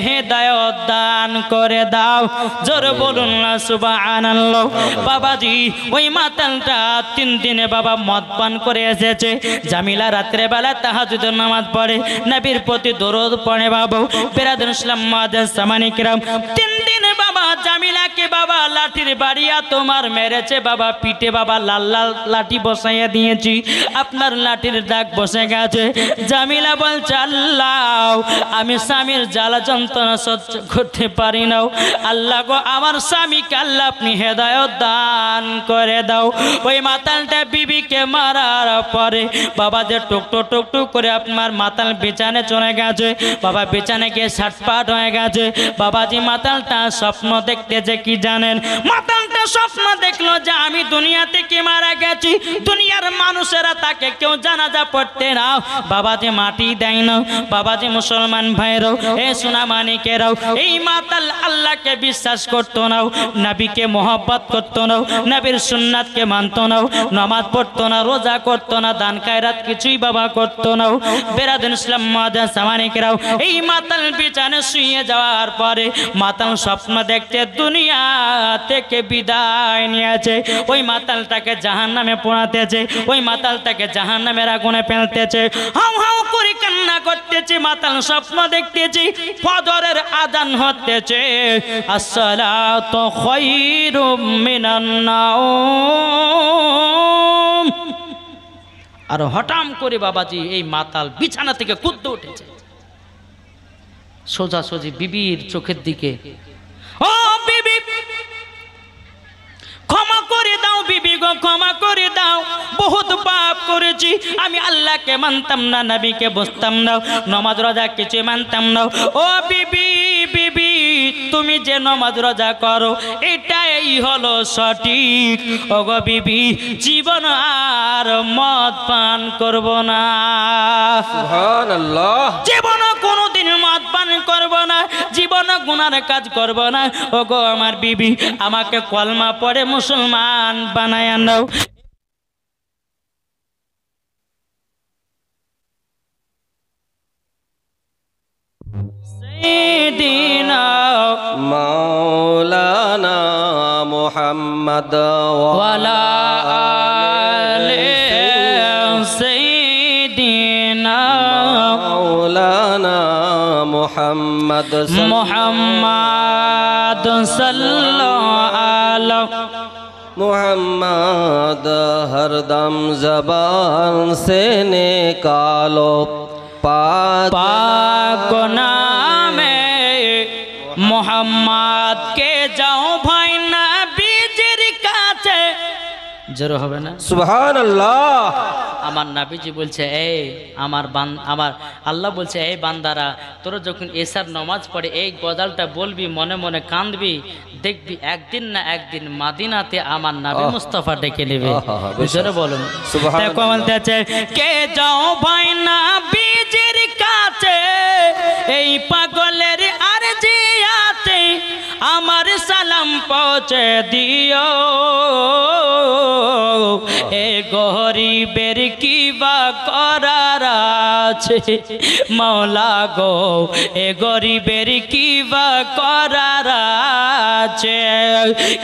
হেদায়েত দান করে দাও। জোরে বলুন না সুবহানাল্লাহ। বাবাজি ওই মাতালটা 3 দিনে বাবা মদ পান করে এসেছে, জামিলা রাত্রে বেলা তাহাজ্জুদের নামাজ পড়ে, নবীর প্রতি দরুদ পড়ে বাবা। বেরাদার ইসলাম মাদান সামানিকরাম, 3 দিনে বাবা জামিলাকে বাবা লাঠির বাড়িয়া তোমার মেরেছে বাবা, পিঠে বাবা লাল লাল লাঠি বসাইয়া দিয়েছি, আপনার লাঠির দাগ বসে গেছে। জামিলা বলছে আল্লাহ আমি স্বামীর জ্বালা যন্ত্রণা সহ্য করতে পারি না, আল্লাহ গো আমার স্বামীকে আল্লাহ আপনি হেদায়েত দান করে দাও। ওই মাতালটা বিবিকে মারার পরে বাবা যে টুকটুক টুকটুক করে আপনার মাতাল বিছানে চলে গেছে, বাবা বিছানে গিয়ে ছাটপাট হয়ে গেছে। বাবাজি মাতালটা স্বপ্ন দেখতেছে কি জানেন? মাতালটা স্বপ্ন দেখলো যে আমি দুনিয়া থেকে মারা গেছি, দুনিয়ার মানুষেরা তাকে কেউ জানাজা পড়তে না, বাবাজি মাটি দেয় না। বাবাজি মুসলমান ভাইরাও, এ সোনা মানিকেরাও, এই মাতাল আল্লাহকে বিশ্বাস করতো না, নবীকে মোহব্বত করতো না, নবীর সুন্নাতকে মানতো না, নামাজ পড়তো না, রোজা করতো না, দান খায়রাত কিছুই বাবা করতো না। বেরাদার ইসলাম মাদান সামানিকেরাও, এই মাতাল বিছানে শুয়ে যাওয়ার পরে মাতাল স্বপ্ন দেখতে দুনিয়া থেকে বিদায় নিয়েছে, ওই মাতালটাকে জাহান্নামে পোড়াতেছে, ওই মাতালটাকে জাহান্নামের আগুনে ফেলতেছে, হাউ হাউ করে কান্না করতেছে। মাতাল স্বপ্ন দেখতেছে ফজরের আজান হতেছে, আসসালাতু খায়রুম মিনান নাওম। আর হঠাৎ করে বাবাজি এই মাতাল বিছানা থেকে কুদ্দে উঠেছে, সোজাসুজি বিবির চোখের দিকে, ও বিবি ক্ষমা করে দাও বিবি গো, ক্ষমা করে দাও, বহুত পাপ করেছি আমি, আল্লাহকে মানতাম না, নবীকে বুঝতাম না, নামাজ রোজা কিছু মানতাম না। ও বিবি, বিবি তুমি যে নামাজ রোজা করো এটাই হলো সঠিক। ও গো বিবি, জীবন আর মদ পান করব না, সুবহানাল্লাহ। জীবন কোনোদিন মদ পান করব না, জীবন গুনার কাজ করব না। ও গো আমার বিবি, আমাকে কলমা পড়ে মুসলমান বানায় নাও। সাইয়্যিদিনা মাওলানা মুহাম্মদ ওয়ালা আলে সাইয়্যিদিনা মাওলানা মুহাম্মদ মুহাম্মদ সাল্লাল্লাহু আলাইহি मुहम्मद हरदम जबान से निकालो पाक पाक नामे मोहम्मद के जाओ भाई नबीजिर काছে জোরে হবে না? सुबहानल्लाह। আমার নবীজি বলছে, এই আমার আল্লাহ বলছে, এই বান্দারা তোরা যখন এশার নামাজ পড়ে এই গজালটা বলবি, মনে মনে কাঁদবি, দেখবি একদিন না একদিন মদিনাতে আমার নবী মুস্তাফা ডেকে নেবে। জোরে বলুন দেখো, বলতেছে কে যাও ভাই নবীজির কাছে, এই পাগলের আরজি আছে, আমার সালাম পৌঁছে দিও, এ গরিবের কি বা করার আছে, মাওলা গো এ গরিবের কি বা করার আছে,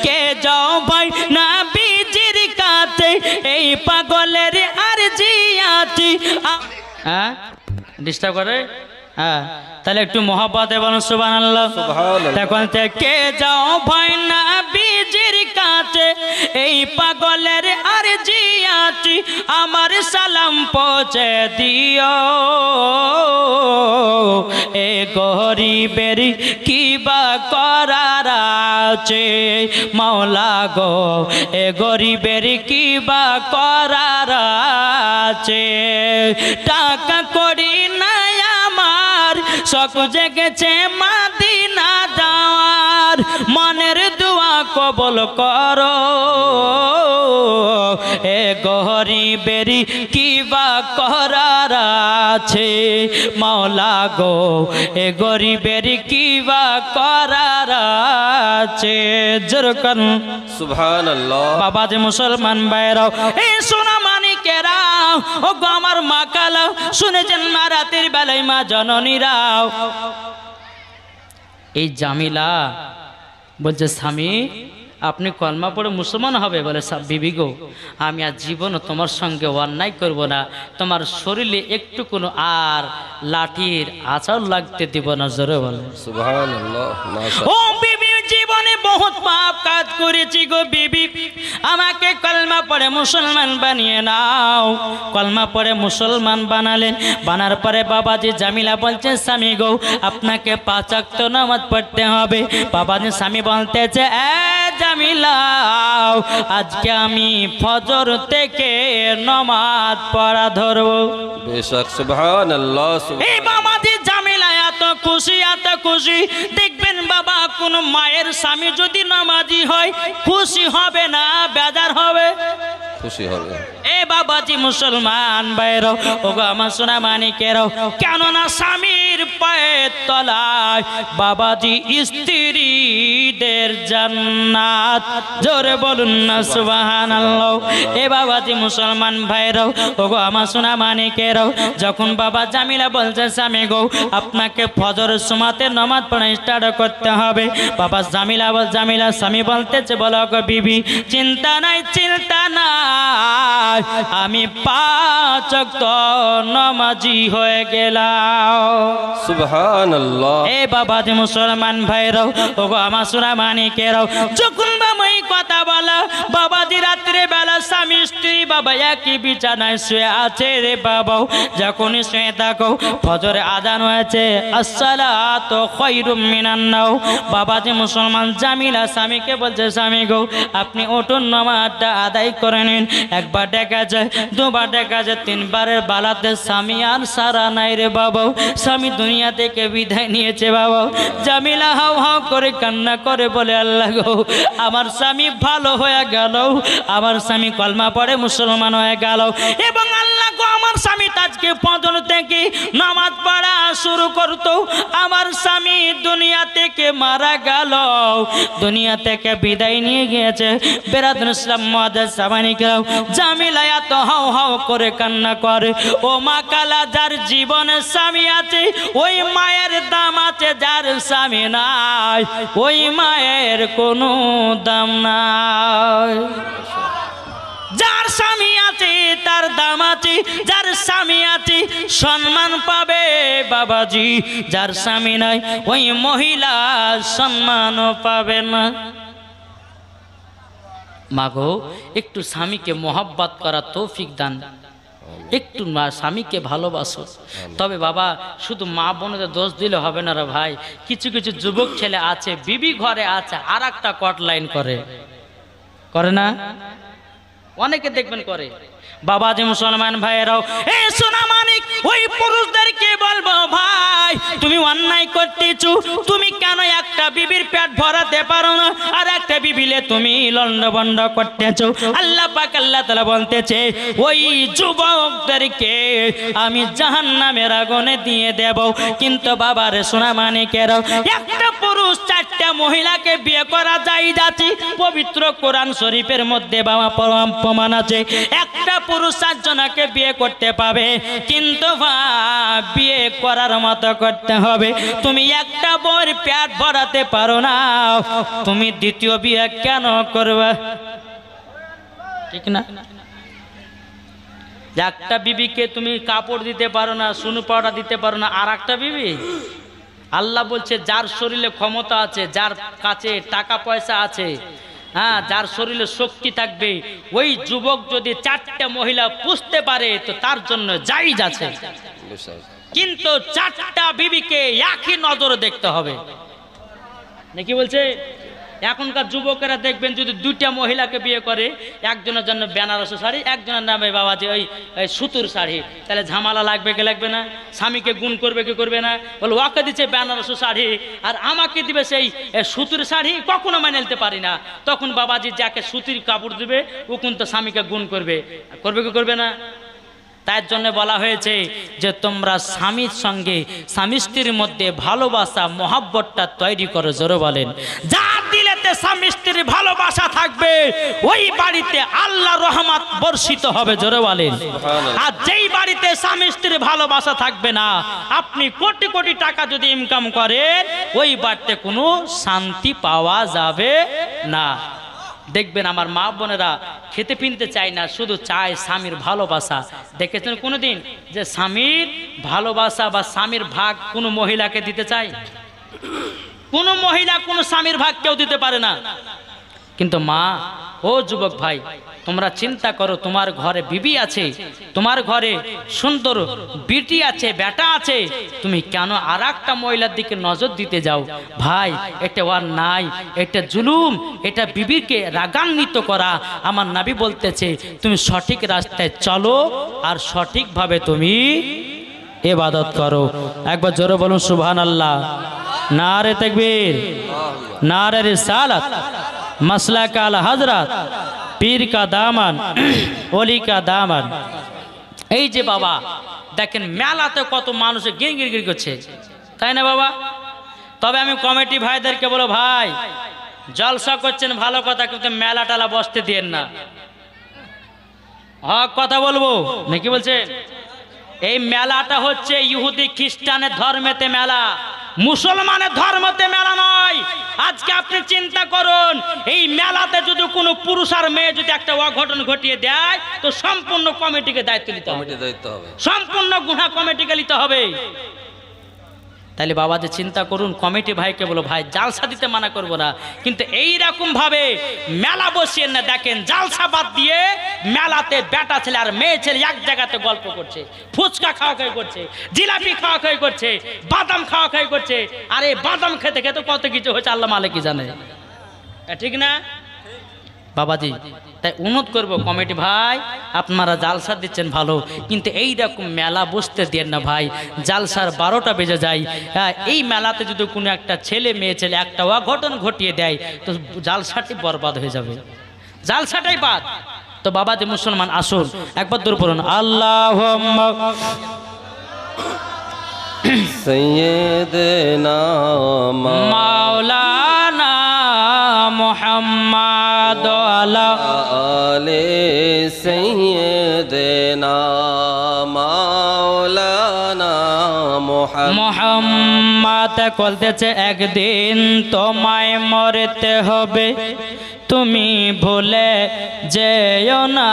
কে যাও ভাই নবীজির কাছে, এই পাগলের আরজি আছে। হ্যাঁ ডিস্টার্ব করে? হ্যাঁ, তাহলে একটু মহব্বতে বলুন সুবহানাল্লাহ। তখন থেকে যাও ভাই নবীজির কাছে, এই পাগলের আরজি আছে, আমার সালাম পৌঁছে দিও, এ গরিবের কি বা করার আছে, মাওলা গো এ গরিবের কি বা করার আছে, টাকা করি নাই আমার, শখ জেগেছে মদিনা যাওয়ার, মনের দোয়া কবুল করো, এ গরিবের কি বা করার আছে, মাওলা গো এ গরিবের কি বা করার আছে। যেরকম সুবহানাল্লাহ। বাবা যে মুসলমান ভাইরাও, এই সোনা মানিকেরাও, ও গো আমার মা কালাও, শুনেছেন মা রাতের বেলায় মা জননীরাও, এই জামিলা বলছে স্বামী আপনি কলমা পড়ে মুসলমান হবে, বলে বিবি গো আমি আর জীবনও তোমার সঙ্গে অন্যায় করব না, তোমার শরীরে একটু কোনো আর লাঠির আঁচড় লাগতে দিব না। জোরে বলে সুবহানাল্লাহ। মাশাআল্লাহ। ও বিবি, জীবনে বহুত পাপ কাজ করেছি গো বিবি, আমাকে কলমা পড়ে মুসলমান বানিয়ে নাও। কলমা পড়ে মুসলমান বানালেন, বানার পরে বাবাজি জামিলা বলছে স্বামী গো আপনাকে 5 ওয়াক্ত নামাজ পড়তে হবে। বাবাজি স্বামী বলতেছে এ জামিলা আজকে আমি ফজর থেকে নামাজ পড়া ধরবো। বেশক সুবহানাল্লাহ। এই বাবাজি জামিলা এত খুশি, এত খুশি, দেখবেন বাবা কোন মায়ের স্বামী যদি নামাজি হয় খুশি হবে না বেজার হবে? খুশি হবে। এ বাবাজি মুসলমান ভাইরো, ও গো আমার সোনা মানিকেরো, কেননা স্বামীর পায়ের তলায় বাবাজি স্ত্রীদের জান্নাত। জোরে বলুন না সুবহানাল্লাহ। এ বাবাজি মুসলমান ভাইরো, ও গো আমার সোনা মানিকেরো, যখন বাবা জামিলা বলছে স্বামী গো আপনাকে ফজরের সময়তে নামাজ পড়া স্টার্ট করতে হবে, বাবা জামিলা স্বামী বলতেছে বলো গো বিবি চিন্তা নাই, চিন্তা নাই, আমি 5 ওয়াক্ত নামাজি হয়ে গেলাম। সুবহানাল্লাহ। এ বাবা যে মুসলমান ভাইরাও, ওগো আমার সোনা মানিকেরাও, যখন বাবা এই কথা বলা, বাবাজি রাত্রে বেলা স্বামী স্ত্রী বাবা একই বিছানায় শুয়ে আছে রে বাবাও, যখনই শুয়ে থাকো ফজরে আজান হয়েছে, আসসালাতু খায়রুম মিনান নাও। বাবাজি মুসলমান জামিলা স্বামীকে বলছে, স্বামী গো আপনি উঠুন নামাজটা আদায় করে নিন। একবার দেখা যায়, দুবার দেখা যায়, 3বারের বালাতে স্বামী আর সারা নাই রে বাবাও, স্বামী দুনিয়া থেকে বিদায় নিয়েছে বাবাও। জামিলা হাও হাও করে কান্না করে বলে, আল্লাহ গো আমার স্বামী ভালো হয়ে গেল, আমার স্বামী কলমা পড়ে মুসলমান হয়ে গেল, এবং আল্লাহ গো আমার স্বামী আজকে ফজর থেকে নামাজ পড়া শুরু করতো, আমার স্বামী দুনিয়া থেকে মারা গেল, দুনিয়া থেকে বিদায় নিয়ে গিয়েছে। বেরাদুল ইসলাম মুআজ্জাজ সামানিকেরাও, জামিলা এত হাও হাও করে কান্না করে। ও মা কালা, যার জীবনে স্বামী আছে ওই মায়ের দাম আছে, যার স্বামী নাই ওই মায়ের কোনো দাম নাই। যার স্বামী আছে তার দাম আছে, যার স্বামী আছে সম্মান পাবে বাবাজি, যার স্বামী নাই ওই মহিলা সম্মানও পাবে না। মাগো একটু স্বামীকে মোহাব্বত করা তৌফিক দান, একটু স্বামীকে ভালোবাসো। তবে বাবা শুধু মা বোনদের দোষ দিলে হবে না রে ভাই, কিছু কিছু যুবক ছেলে আছে বিবি ঘরে আছে আর একটা কট লাইন করে না, অনেকে দেখবেন করে। বাবা যে মুসলমান ভাইয়েরাও, এ সোনা মানিক, ওই পুরুষদেরকে বলবো ভাই তুমি অন্যায় করতেছো, তুমি কেন একটা বিবির পেট ভরাতে পারো না, আর একটা বিবিলে তুমি লন্ডভন্ড করতেছো। আল্লাহ পাক আল্লাহ তাআলা বলতেছে, ওই যুবকদেরকে আমি জাহান্নামের আগুনে দিয়ে দেব। কিন্তু বাবারে সোনা মানিকেরাও, একটা পুরুষ 4টা মহিলাকে বিয়ে করা জায়েজ আছে, পবিত্র কোরআন শরীফের মধ্যে বাবা প্রমাণ আছে। একটা পুরুষ 4 জনকে বিয়ে করতে পাবে, কিন্তু বিয়ে করার মতো করতে হবে। তুমি একটা বউর পেট ভরাতে পারো না, তুমি দ্বিতীয় বিয়ে কেন করবে? ঠিক না? একটা বিবিকে তুমি কাপড় দিতে পারো না, সুনু পাউডার দিতে পারো না, আর একটা বিবি? আল্লাহ বলছে যার শরীরে ক্ষমতা আছে, যার কাছে টাকা পয়সা আছে, হ্যাঁ, যার শরীরে শক্তি থাকবে, ওই যুবক যদি 4টা মহিলা পুষতে পারে তো তার জন্য জায়েজ আছে। কিন্তু 4টা বিবিকে একই নজরে দেখতে হবে নাকি বলছে? এখনকার যুবকেরা দেখবেন যদি 2টা মহিলাকে বিয়ে করে, একজনের জন্য বেনারসি শাড়ি, একজনের নামে বাবাজি ওই সুতুর শাড়ি, তাহলে ঝামেলা লাগবে কি লাগবে না? স্বামীকে গুণ করবে কি করবে না? বলে ওকে দিচ্ছে বেনারসি শাড়ি আর আমাকে দিবে সেই সুতির শাড়ি, কখনো মেনে নিতে পারি না। তখন বাবাজি যাকে সুতির কাপড় দিবে ও কিন্তু স্বামীকে গুণ করবে কি করবে না? তার জন্য বলা হয়েছে যে তোমরা স্বামীর সঙ্গে স্বামী স্ত্রীর মধ্যে ভালোবাসা মহাব্বতটা তৈরি করো। জোরে বলেন, যার দিলেতে স্বামী স্ত্রীর ভালোবাসা থাকবে ওই বাড়িতে আল্লাহর রহমত বর্ষিত হবে। জোরে বলেন। আর যেই বাড়িতে স্বামী স্ত্রীর ভালোবাসা থাকবে না, আপনি কোটি কোটি টাকা যদি ইনকাম করেন, ওই বাড়িতে কোনো শান্তি পাওয়া যাবে না। দেখবেন আমার মা বোনেরা খেতে পিনতে চায় না, শুধু চায় স্বামীর ভালোবাসা। দেখেছেন কোনোদিন যে স্বামীর ভালোবাসা বা স্বামীর ভাগ কোনো মহিলাকে দিতে চায়? কোনো মহিলা কোনো স্বামীর ভাগ কেউ দিতে পারে না। কিন্তু মা, ও যুবক ভাই, তোমরা চিন্তা করো, তোমার ঘরে বিবি আছে, তোমার ঘরে সুন্দর বিটি আছে, বেটা আছে, তুমি কেন আর একটা মহিলার দিকে নজর দিতে যাও? ভাই, এটা ওর নাই, এটা জুলুম, এটা বিবিকে রাগান্বিত করা। আমার নবী বলতেছে তুমি সঠিক রাস্তায় চলো আর সঠিকভাবে তুমি ইবাদত করো। একবার জোরে বলুন সুবহানাল্লাহ। নারে তাকবীর, নারে রিসালাত, মাসলাক আল হযরত, পীর কা দামান, ওলি কা দামান। এই যে বাবা দেখেন মেলাতে কত মানুষ গিরগির করছে, তাই না বাবা? তবে আমি কমিটি ভাইদেরকে বলো, ভাই জলসা করছেন ভালো কথা, কিন্তু মেলা টালা বসতে দিয়েন না। হক কথা বলবো নাকি বলছে? এই মেলাটা হচ্ছে ইহুদি খ্রিস্টানের ধর্মেতে মেলা, মুসলমানের ধর্মতে মেলা নয়। আজকে আপনি চিন্তা করুন, এই মেলাতে যদি কোনো পুরুষ আর মেয়ে যদি একটা অঘটন ঘটিয়ে দেয় তো সম্পূর্ণ কমিটিকে দায়িত্ব নিতে হবে, কমিটি দায়িত্ব হবে। সম্পূর্ণ গুনাহ কমিটিকে নিতে হবে। তাহলে বাবাজি চিন্তা করুন, কমিটি ভাইকে বলো ভাই জালসা দিতে মানা করবো না, কিন্তু এই রকম ভাবে মেলা বসিয়ে না। দেখেন জালসা বাদ দিয়ে মেলাতে বেটা ছেলে আর মেয়ে ছেলে এক জায়গাতে গল্প করছে, ফুচকা খাওয়া খাই করছে, জিলাপি খাওয়া খাই করছে, বাদাম খাওয়া খাই করছে। আর এই বাদাম খেতে খেতে কত কিছু হচ্ছে আল্লাহ মালিকই জানে, ঠিক না বাবাজি? তাই অনুরোধ করব কমিটি ভাই, আপনারা জালসা দিচ্ছেন ভালো, কিন্তু এই রকম মেলা বসতে দেন না ভাই। জালসার 12টা বেজে যায়, হ্যাঁ, এই মেলাতে যদি কোনো একটা ছেলে মেয়ে ছেলে একটা অঘটন ঘটিয়ে দেয় তো জালসাটি বরবাদ হয়ে যাবে, জালসাটাই বাদ। তো বাবাজি মুসলমান আসুন একবার দূর পড়ুন আল্লাহুম্মা সাইয়্যিদিনা মাওলানা মুহাম্মাদ আলা আলে সাইয়্যিদিনা মাওলানা মুহাম্মদ বলতেছে একদিন তোমায় মরতে হবে, তুমি ভুলে যেও না।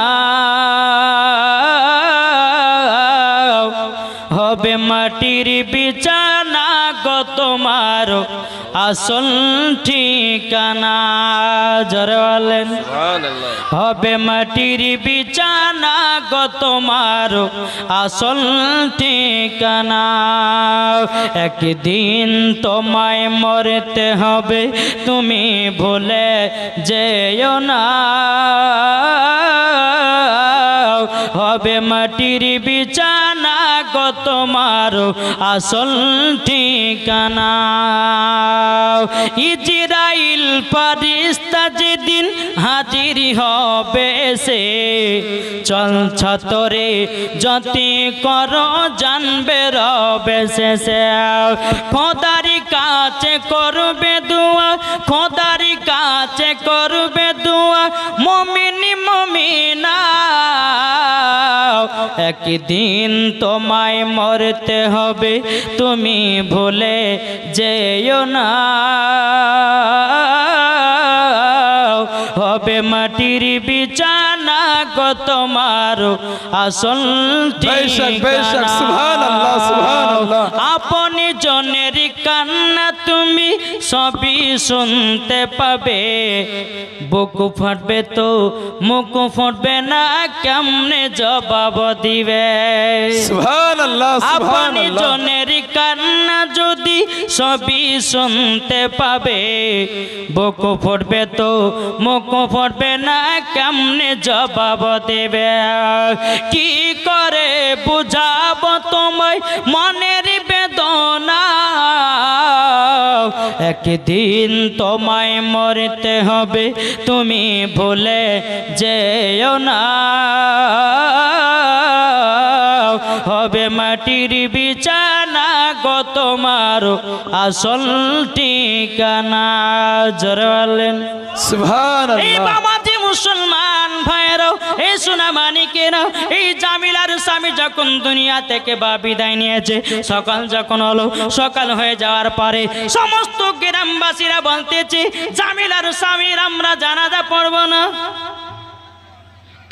হবে মাটির বিছানা গো তোমার আসল ঠিকানা, জোরে বলেন সুবহানাল্লাহ। হবে মাটির বিছানা গো তোমার আসল ঠিকানা। একদিন তোমায় মরতে হবে, তুমি ভুলে যেও না। হবে মাটির বিছানা গো তোমার আসল ঠিকানা। ইজরাইল ফেরেশতা যেদিন হাজির হবে সে চল ছতরে যতি করো জানবে রবে শেষে। খোদার কাছে করবে দুয়া, খোদার কাছে করবে দুয়া মুমিন মুমিনা। একদিন তোমায় মরতে হবে, তুমি ভুলে যেও না। হবে মাটির বিছানা গো তোমার আসল ঠিকানা। সুবহানাল্লাহ, সুবহানাল্লাহ। আপনি জনের কান্না তুমি সবই শুনতে পাবে, বুক ফাটবে তো মুখ ফুটবে না, কেমনে জবাব দিবে? সুবহানাল্লাহ, আপনি সুবহানাল্লাহ। জনের কান্না যদি সবই শুনতে পাবে, বুক ফুটবে তো মুখ ফুটবে না, কেমনে জবাব দেবে? কি করে বুঝাবো তোমায় মনের বেদনা? একদিন তোমায় মরতে হবে, তুমি ভুলে যেও না। হবে মাটির বিছানা গো তোমার আসল ঠিকানা, জোরে বলেন সুবহানাল্লাহ। এই বাবাজি মুসলমান ভাইরাও, এই সোনা মানিকেরাও, এই জামিলার স্বামী যখন দুনিয়া থেকে বা বিদায় নিয়েছে, সকাল যখন হলো, সকাল হয়ে যাওয়ার পরে সমস্ত গ্রামবাসীরা বলতেছে জামিলার স্বামীর আমরা জানাজা পড়ব না।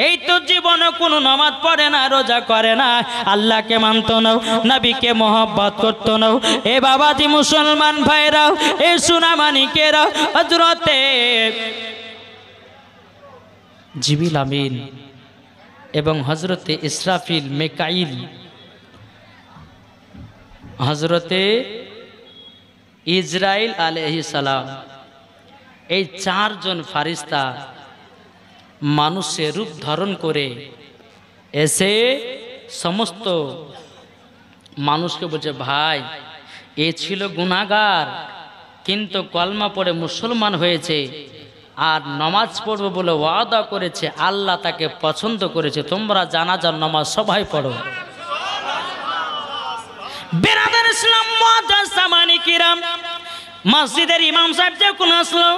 এই তো জীবনে কোনো নামাজ পড়ে না, রোজা করে না, আল্লাহকে মানতো না, নবীকে মোহাব্বত করতো না। এ বাবাজি মুসলমান ভাইরাও, এই সোনা মানিকেরাও, হযরতে জিবরিল আমিন এবং হযরতে ইসরাফিল মিকাইল, হযরতে ইসরাইল আলাইহিস সালাম, এই চারজন ফারিস্তা মানুষের রূপ ধারণ করে এসে সমস্ত মানুষকে বলছে ভাই এ ছিল গুনাহগার, কিন্তু কলমা পড়ে মুসলমান হয়েছে আর নামাজ পড়বে বলে ওয়াদা করেছে, আল্লাহ তাকে পছন্দ করেছে, তোমরা জানাজার নামাজ সবাই পড়ো। বেরাদার ইসলাম মুআজ্জাজ সামানি কিরাম, মসজিদের ইমাম সাহেব যখন আসলো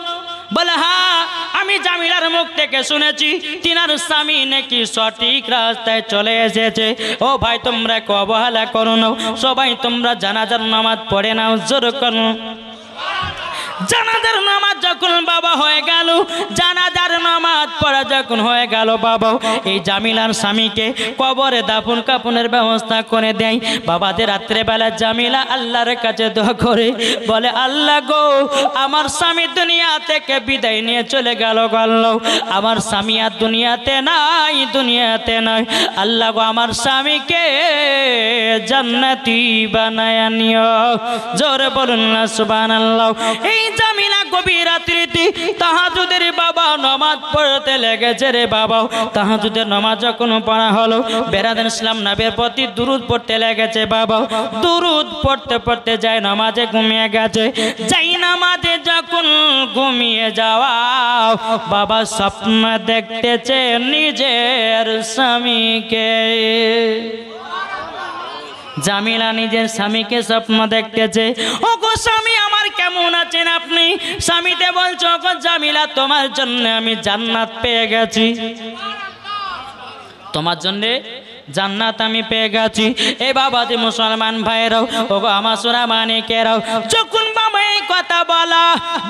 বলে হ্যাঁ আমি জামিলার মুখ থেকে শুনেছি তিনার স্বামী নাকি সঠিক রাস্তায় চলে এসেছে। ও ভাই তোমরা অবহেলা করো না, সবাই তোমরা জানাজার নামাজ পড়ে নাও, জোর করো। জানাজার নামাজ যখন বাবা হয়ে গেল, জানাজার নামাজ পড়ে যখন হয়ে গেল বাবা, এই জামিলার স্বামীকে কবরে দাফন কাফনের ব্যবস্থা করে দেয়। বাবাদের রাত্রেবেলা জামিলা আল্লাহর কাছে দোয়া করে বলে, আল্লাহ গো, আমার স্বামী দুনিয়া থেকে বিদায় নিয়ে চলে গেল, আমার স্বামী আর দুনিয়াতে নাই। আল্লাহ গো, আমার স্বামীকে জান্নাতি বানায় নিও। জোরে বলুন না সুবহানাল্লাহ। এই জামিলা গভীর রাত্রিতে তাহাজ্জুদের বাবা নামাজ পড়তে লেগেছে রে বাবা। তাহাজ্জুদের নামাজ যখন পড়া হলো, বেরাদান ইসলাম নবীর প্রতি দুরূদ পড়তে লেগেছে বাবা। দুরূদ পড়তে পড়তে যায় নামাজে ঘুমিয়ে গেছে। যাই নামাজে যখন ঘুমিয়ে যাওয়া বাবা স্বপ্ন দেখতেছে নিজের স্বামীকে। জামিলা নিজের স্বামীকে স্বপ্ন দেখতেছে। ও গো স্বামী আমার, কেমন আছেন আপনি? স্বামীতে বলছো, গো জামিলা তোমার জন্য আমি জান্নাত পেয়ে গেছি, তোমার জন্য জান্নাত আমি পেয়ে গেছি। এ বাবাজি মুসলমান ভাইরাও, ও গো আমার সোনা মানিকেরাও, যখন বাবা এই কথা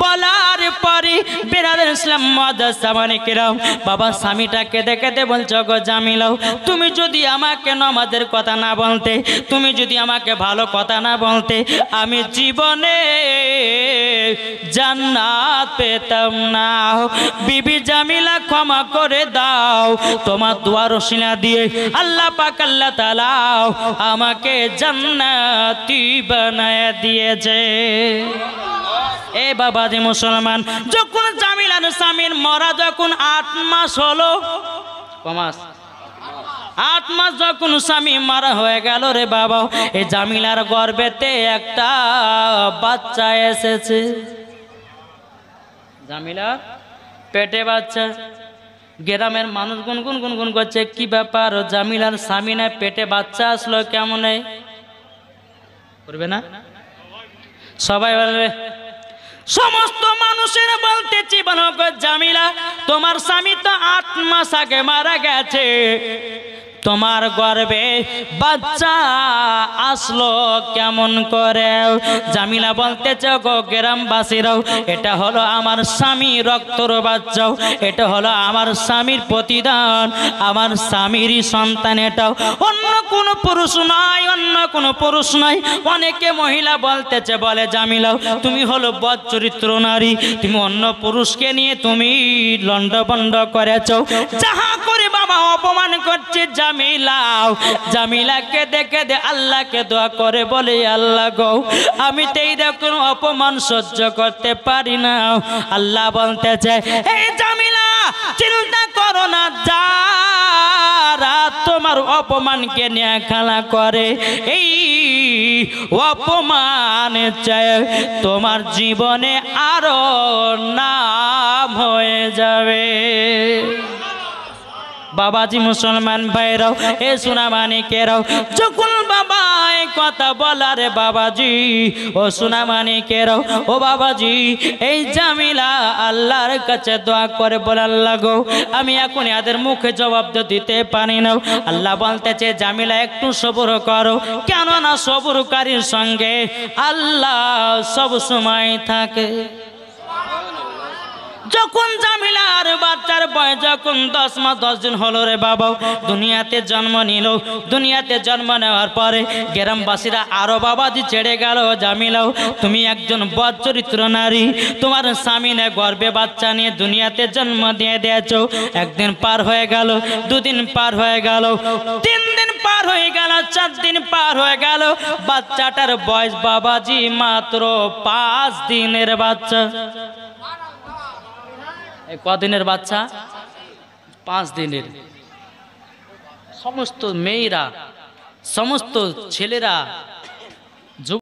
বলার পরে বেরাদার ইসলাম মাদ্রাসা মানিকেরাও, বাবা স্বামীটাকে দেখে বলছো, গো জামিলাও, তুমি যদি আমাকে নামাজের কথা না বলতে, তুমি যদি আমাকে ভালো কথা না বলতে, আমি জীবনে জান্নাত পেতাম না। বিবি জামিলা ক্ষমা করে দাও, তোমার দোয়ার ওসিলা দিয়ে আল্লাহ পাক আল্লাহ তাআলা আমাকে জান্নাতি বানায় দিয়েছে। এ বাবাজি মুসলমান, যখন জামিলার স্বামীর মরা যখন 8 মাস হলো, 8 মাস যখন স্বামী মারা হয়ে গেল রে বাবা, এই জামিলার গর্ভেতে একটা বাচ্চা এসেছে। জামিলার পেটে বাচ্চা। গ্রামের মানুষ গুনগুন করছে, কি ব্যাপার, জামিলার স্বামী না পেটে বাচ্চা আসলো কেমনে? করবে না সবাই বলবে। সমস্ত মানুষের বলতেছি, বলো গো জামিলা, তোমার স্বামী তো 8 মাস আগে মারা গেছে, তোমার গর্ভে বাচ্চা আসলো কেমন করে? জামিলা বলতেছে, গো গ্রামবাসীরাও, এটা হলো আমার স্বামী রক্তর বাচ্চাও, এটা হলো আমার স্বামীর প্রতিদান, আমার স্বামীরই সন্তান, এটাও অন্য কোনো পুরুষ নয়, অন্য কোনো পুরুষ নয়। অনেকে মহিলা বলতেছে, বলে জামিলাও তুমি হলো বদ চরিত্র নারী, তুমি অন্য পুরুষকে নিয়ে তুমি লন্ডভন্ড করেছো, যাহা করে বাবা অপমান করছে জামিলাকে দেখে দে আল্লাহকে দোয়া করে বলে, আল্লাহ গো, আমি তো এইরকম অপমান সহ্য করতে পারি না। আল্লাহ বলতেছে, এই জামিলা চিন্তা করো না, যারা তোমার অপমানকে নিয়ে খেলা করে, এই অপমান চাই তোমার জীবনে আরো নাম হয়ে যাবে। বাবাজি মুসলমান ভাইরাও, এ সোনা মানিকেরাও, যখন বাবা এই কথা বলারে বাবাজি, ও সোনা মানিকেরাও, ও বাবাজি, এই জামিলা আল্লাহর কাছে দোয়া করে বলে, আল্লাহ গো, আমি এখন এদের মুখে জবাব দিতে পারি না। আল্লাহ বলতেছে, জামিলা একটু সবর করো, কেননা সবরকারীর সঙ্গে আল্লাহ সব সময় থাকে। যখন জামিলার বাচ্চার বয়স যখন 10 মাস 10 দিন হলো রে বাবা, দুনিয়াতে জন্ম নিল। দুনিয়াতে জন্ম নেওয়ার পরে গ্রামবাসীরা আরো বাবাজি ছেড়ে গেল, জামিলাও তুমি একজন বদ চরিত্র নারী, তোমার স্বামী না গর্ভে বাচ্চা নিয়ে দুনিয়াতে জন্ম দিয়ে দিয়েছো। একদিন পার হয়ে গেল, 2 দিন পার হয়ে গেল, 3 দিন পার হয়ে গেল, 4 দিন পার হয়ে গেল, বাচ্চাটার বয়স বাবাজি মাত্র 5 দিনের বাচ্চা। কদিনের বাচ্চা? 5 দিনের। সমস্ত মেয়েরা, সমস্ত ছেলেরা